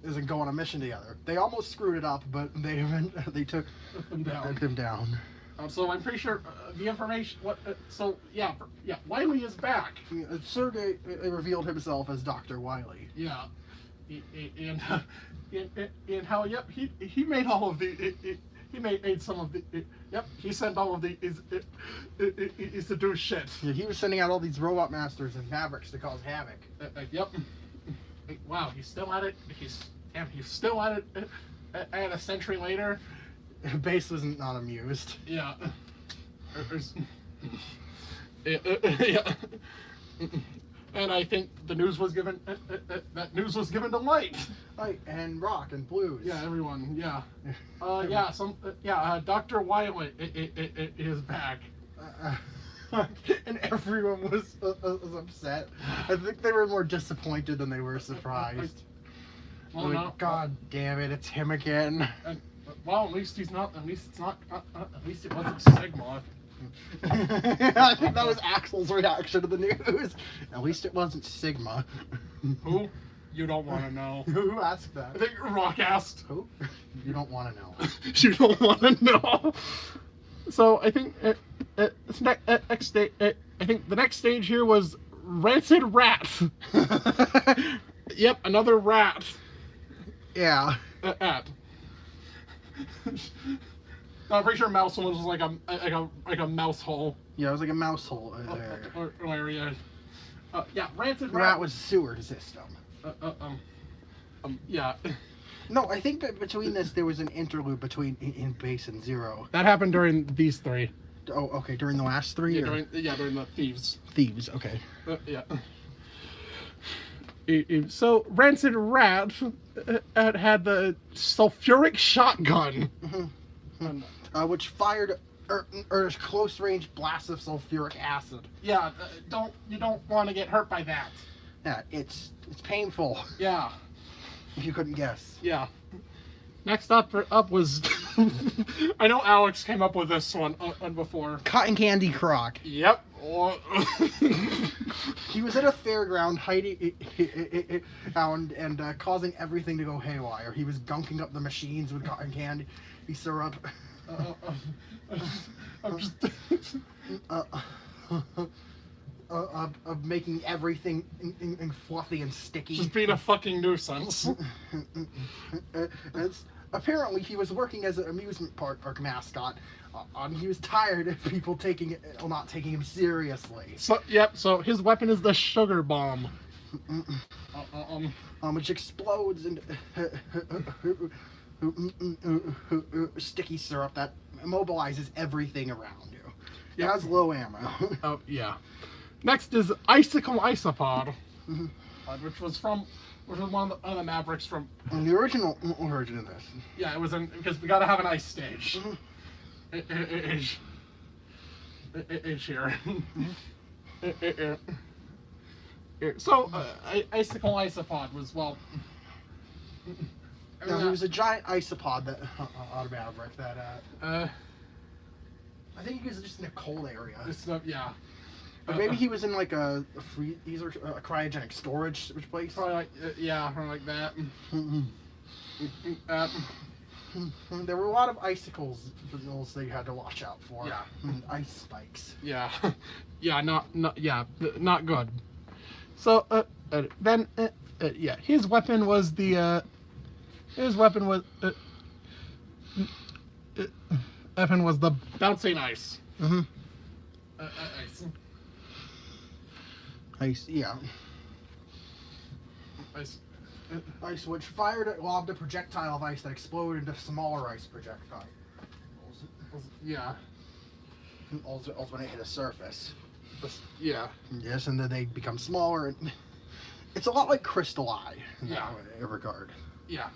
isn't go on a mission together. They almost screwed it up, but they took them down. So I'm pretty sure the information. Wiley is back. Sergey revealed himself as Dr. Wiley. Yeah, and how he made all of the he made some of the he sent all of the is to do shit. Yeah, he was sending out all these robot masters and Mavericks to cause havoc. Wow, he's still at it. He's still at it. And a century later. Base was not amused. Yeah. And I think the news was given. That news was given to Light. Light and Rock and Blues. Yeah, everyone. Yeah. Dr. Wiley is back. And everyone was upset. I think they were more disappointed than they were surprised. Well, no. God damn it! It's him again. And, well, at least he's not. At least it's not. At least it wasn't Sigma. I think that was Axel's reaction to the news. At least it wasn't Sigma. Who? You don't want to know. Who asked I that? think Rock asked. Who? You don't want to know. You don't want to know. So I think next stage. I think the next stage here was Rancid Rats. Yep, another rat. Yeah. At. No, I'm pretty sure mouse one was like a mouse hole Yeah, it was like a mouse hole area. Yeah, Rancid Rat was a sewer system. Yeah. No, I think that between this there was an interlude between in base and zero. That happened during these three. Oh, okay. During the last three. Yeah, during the thieves. Thieves. Okay. Yeah. So Rancid Rat had the sulfuric shotgun, Which fired close range blasts of sulfuric acid. Yeah, you don't want to get hurt by that. Yeah, it's painful. Yeah. If you couldn't guess. Yeah. Next up was I know Alex came up with this one before. Cotton Candy Croc. Yep. He was at a fairground hiding and causing everything to go haywire. He was gunking up the machines with cotton candy syrup. I'm just Of making everything in fluffy and sticky. just being a fucking nuisance. Apparently, he was working as an amusement park mascot. He was tired of people not taking him seriously. So yep. So his weapon is the sugar bomb. Which explodes and sticky syrup that immobilizes everything around you. It has low ammo. Oh yeah. Next is Icicle Isopod, which was one of the Mavericks from. And the original version of this. Yeah, it was because we gotta have an ice stage. It's here. So Icicle Isopod was No, he was a giant isopod that on a Maverick that I think he was just in a cold area. Yeah. Or maybe he was in like a cryogenic storage place. Probably like probably like that. There were a lot of icicles that you had to watch out for. Yeah. And ice spikes. Yeah. Yeah. Not good. So then his weapon was the bouncing ice. Ice. Ice, yeah. Ice. Ice, which lobbed a projectile of ice that exploded into smaller ice projectiles. Yeah. Also when it hit a surface. Yeah. Yes, and then they become smaller. And it's a lot like Crystal Eye in that regard. Yeah.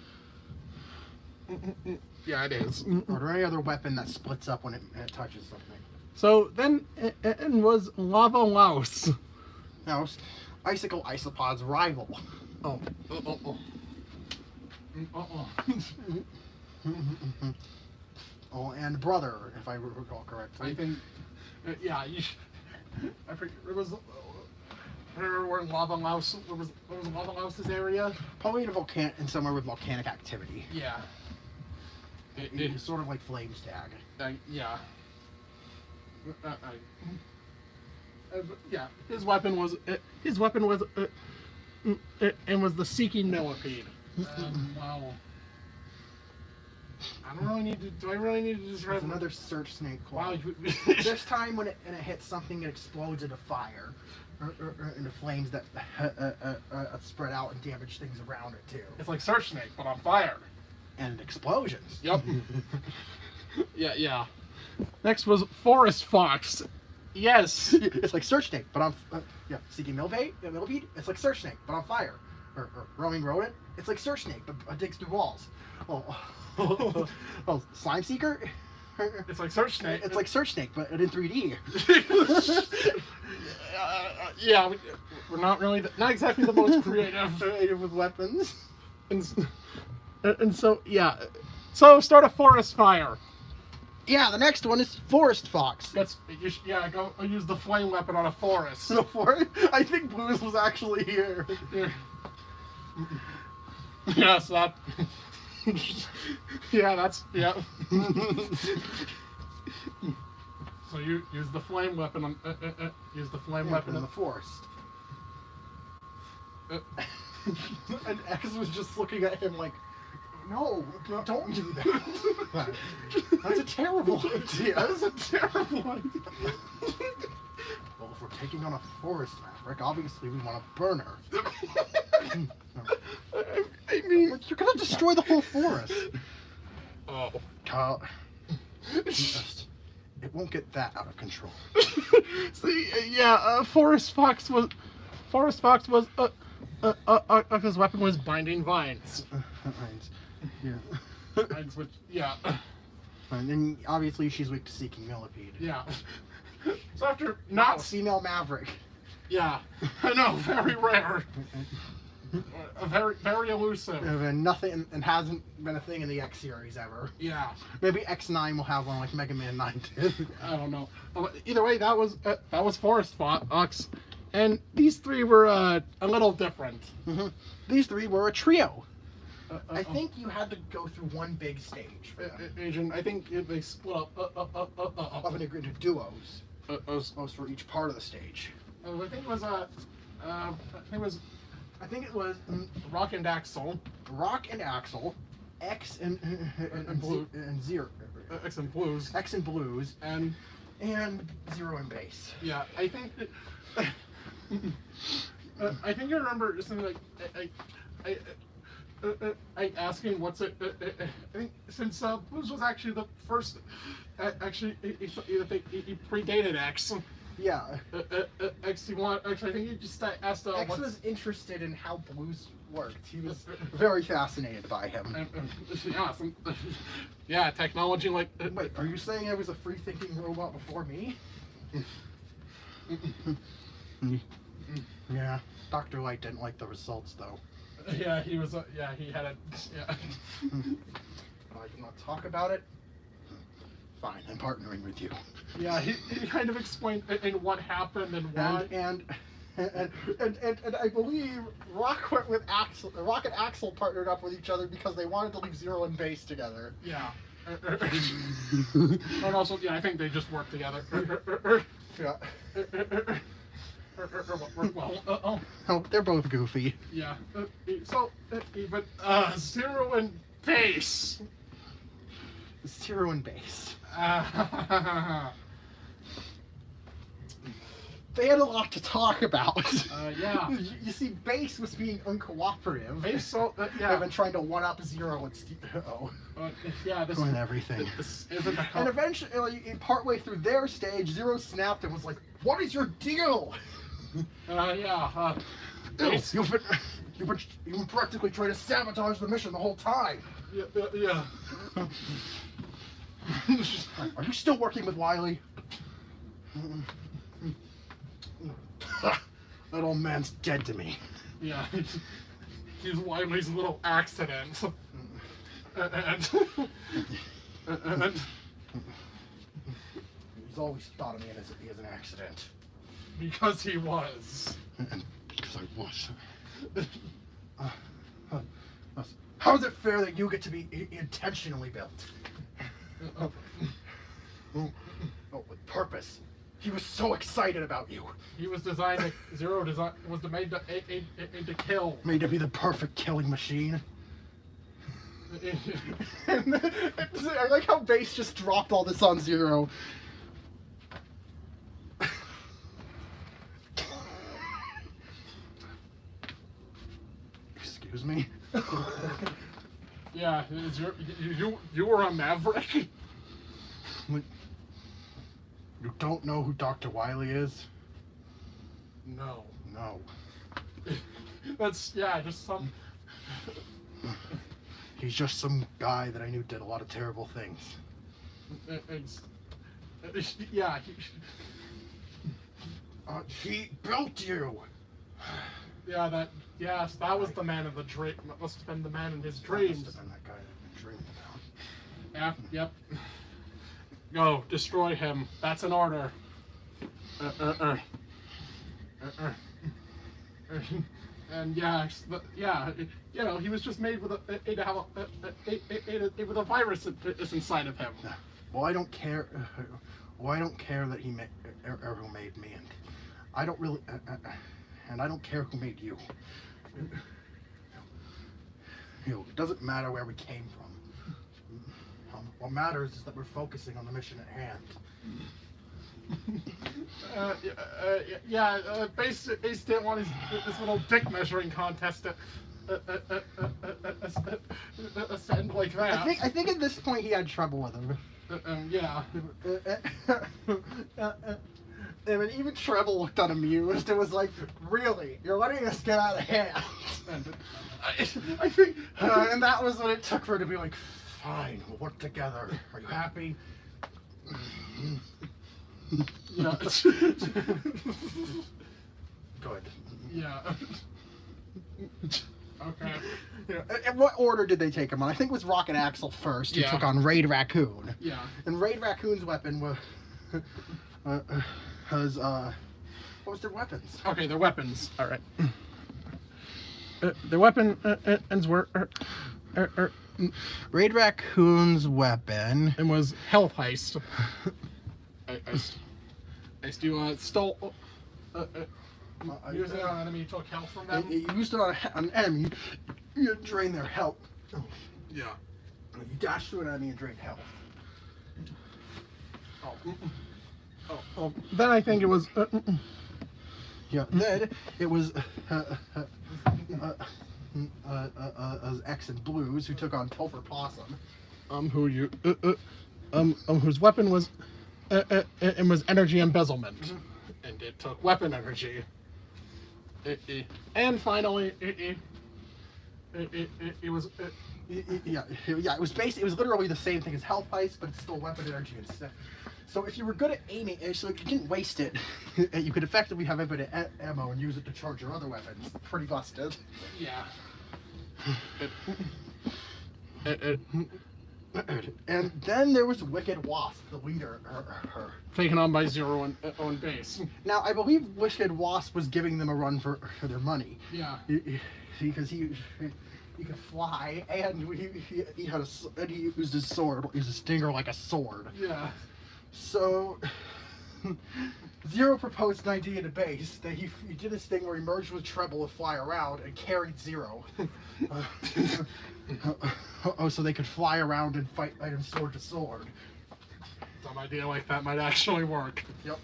Yeah, it is. Or any other weapon that splits up when it touches something. So then it was Lava Louse. Now, Icicle Isopod's rival. And brother, if I recall correctly. I think, I forget, it was. Where Lava Louse, what was Lava Louse's area? Probably in somewhere with volcanic activity. Yeah. It's sort of like Flames Tag. Yeah. Yeah. His weapon was the Seeking Millipede. Wow. Do I really need to describe? It's another search snake Wow. claw. This time when it hits something, it explodes into fire. Or into flames that spread out and damage things around it too. It's like Search Snake, but on fire. And explosions. Yep. Yeah. Next was Forest Fox. Yes. It's like Search Snake, but on Seeking Millipede. It's like Search Snake, but on fire. Or Roaming Rodent. It's like Search Snake, but digs through walls. Slime Seeker. It's like Search Snake. It's like Search Snake, but in 3D. Yeah, we're not exactly the most creative. With weapons. and so yeah, so start a forest fire. Yeah, the next one is Forest Fox. Go use the flame weapon on a forest. The forest? I think Blues was actually here. Yeah, so that. Yeah, that's yeah. So you use the flame weapon on use the flame weapon in the forest. And X was just looking at him like, no, don't do that. That's a terrible idea. That's a terrible idea. Well, if we're taking on a forest maverick, obviously we want to burn her. I mean, you're gonna destroy the whole forest. Oh. It won't get that out of control. See, yeah, Forest Fox was his weapon was binding vines. Vines. Yeah. Vines, which, yeah. And then obviously she's weak to seeking millipede. Yeah. So after not female maverick. Yeah, I know, very rare. Very, very elusive. And nothing, and hasn't been a thing in the X series ever. Yeah. Maybe X9 will have one like Mega Man 9 did. I don't know. Either way, that was Forest Fox, and these three were a little different. Mm-hmm. These three were a trio. I think you had to go through one big stage. Agent, I think they split up. Up into duos. Most for each part of the stage. I think it was Rock and Axel. Rock and Axel, X and Blue and Zero. X and Blues. X and Blues and Zero and Base. Yeah, I think. I think I remember something like I asking what's it. I think since Blues was actually the first. Actually, he predated X. Yeah. X, I think he just asked. X was interested in how Blues worked. He was very fascinated by him. Yeah, technology like. Wait, are you saying I was a free-thinking robot before me? Yeah. Dr. Light didn't like the results, though. Yeah, he was. Yeah, he had a. Yeah. You want to talk about it? Fine, I'm partnering with you. Yeah, he kind of explained in what happened and why. And I believe Rock went with Axel. Rock and Axel partnered up with each other because they wanted to leave Zero and Base together. Yeah. And also, yeah, I think they just worked together. Yeah. Well, Oh, they're both goofy. Yeah. So, but Zero and Base. Zero and Base. They had a lot to talk about. Yeah. You see, Base was being uncooperative. Base, yeah. They've been trying to one-up Zero and yeah, this and everything. This isn't a and eventually, partway through their stage, Zero snapped and was like, "What is your deal?" Yeah. Base, you've been practically trying to sabotage the mission the whole time. Yeah. Are you still working with Wily? That old man's dead to me. Yeah, he's Wily's little accident. And he's always thought of me as an accident. Because he was. And because I was. How is it fair that you get to be intentionally built? With purpose. He was so excited about you. He was designed to was made to kill. Made to be the perfect killing machine. And I like how Base just dropped all this on Zero. Excuse me? Yeah, you were a maverick? You don't know who Dr. Wily is? No. No. That's, yeah, just some... He's just some guy that I knew did a lot of terrible things. Yeah. He built you! Yeah, Yes, that was the man of the dream. That must have been the man in his That must dreams. have been that guy that I've been dreaming about. Yep. Go, destroy him. That's an order. And yeah, you know, he was just made with with a virus inside of him. Well, I don't care. Well, I don't care that he who made me, and I don't really, and I don't care who made you. You know, it doesn't matter where we came from. What matters is that we're focusing on the mission at hand. Base didn't want this little dick measuring contest to ascend like that. I think at this point he had trouble with him. Yeah. And even Treble looked unamused. It was like, really? You're letting us get out of hand? And I think... and that was what it took for her to be like, fine, we'll work together. Are you happy? Yeah. Good. Yeah. Okay. Yeah. And what order did they take him on? I think it was Rocket Axle first, who Yeah. took on Raid Raccoon. Yeah. And Raid Raccoon's weapon was... what was their weapons? Okay, their weapons. All right. Their weapons were... Raid Raccoon's weapon... It was health heist. I stole... using it on an enemy, took health from them. You used it on an enemy, you drain their health. Yeah. You dash through an enemy and drain health. Oh. Then I think it was... Yeah, then it was X and Blues who took on Topher Possum. Whose weapon was... it was energy embezzlement. Mm-hmm. And it took weapon energy. And finally, it was... it was it was literally the same thing as health heist, but it's still weapon energy instead. So if you were good at aiming, so if you didn't waste it, you could effectively have infinite ammo and use it to charge your other weapons. Pretty busted. Yeah. And then there was Wicked Wasp, the leader. Taken on by Zero on base. Now, I believe Wicked Wasp was giving them a run for their money. Yeah. Because he could fly, and he had and he used his sword. He used a stinger like a sword. Yeah. So, Zero proposed an idea to base that he did this thing where he merged with Treble to fly around and carried Zero. So they could fly around and fight items sword to sword. Some idea like that might actually work. Yep.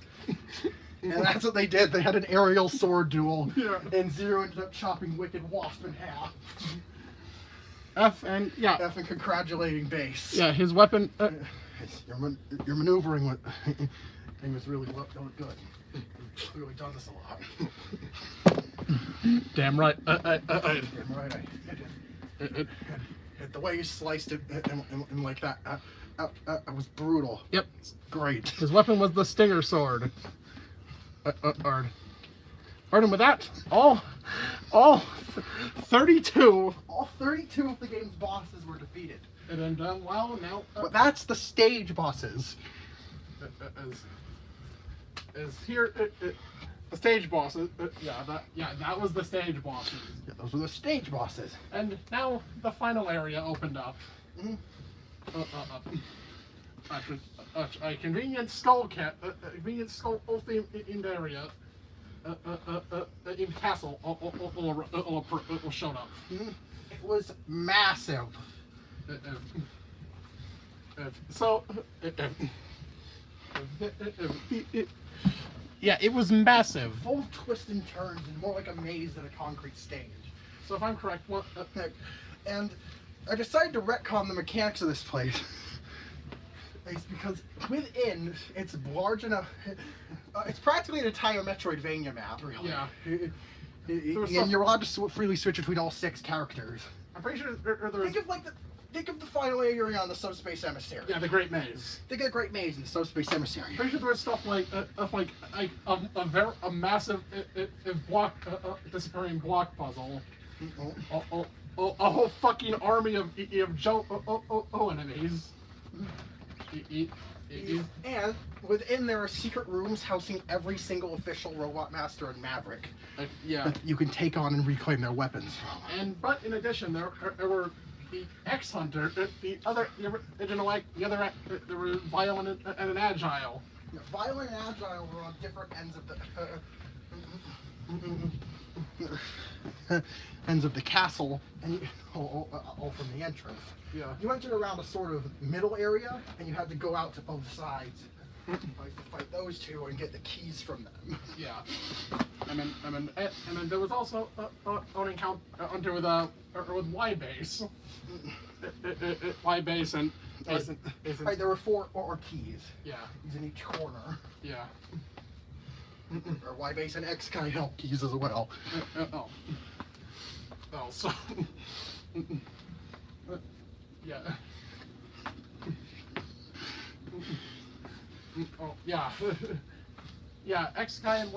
And that's what they did. They had an aerial sword duel, yeah. And Zero ended up chopping Wicked Wasp in half. F and congratulating base. Yeah, his weapon. Your maneuvering was really good. You've really done this a lot. Damn right. Damn right. The way you sliced it and like that, it was brutal. Yep. It's great. His weapon was the stinger sword. And with that, all 32. All 32 of the game's bosses were defeated. And then done well now. But that's the stage bosses. As here, the stage bosses. That was the stage bosses. Yeah, those were the stage bosses. And now the final area opened up. Mm-hmm. A convenient skull themed area. In castle will show up. Mm-hmm. It was massive. Yeah, it was massive. Full of twists and turns and more like a maze than a concrete stage. So if I'm correct, and I decided to retcon the mechanics of this place. It's because within, it's large enough. It's practically an entire Metroidvania map, really. Yeah. And you're allowed to freely switch between all 6 characters. I'm pretty sure there's... think of the final area on the subspace emissary. Yeah, the Great Maze. Think of the Great Maze in the subspace emissary. Pretty sure there was stuff like a massive disappearing block puzzle. A whole fucking army of enemies. And within there are secret rooms housing every single official Robot Master and Maverick. Yeah. That you can take on and reclaim their weapons from. But in addition, there were the X-Hunter, the other, there were Violent and an Agile. Yeah, Violent and Agile were on different ends of the castle, and all from the entrance. Yeah. You entered around a sort of middle area, and you had to go out to both sides, fight those two, and get the keys from them. Yeah. And then there was also an encounter with Y-Base. Y-Base and Right, there were 4 or keys. Yeah. He's in each corner. Yeah. Or Y-Base and X-Guy help keys as well. So. Yeah. Oh, yeah. Yeah, X-Guy and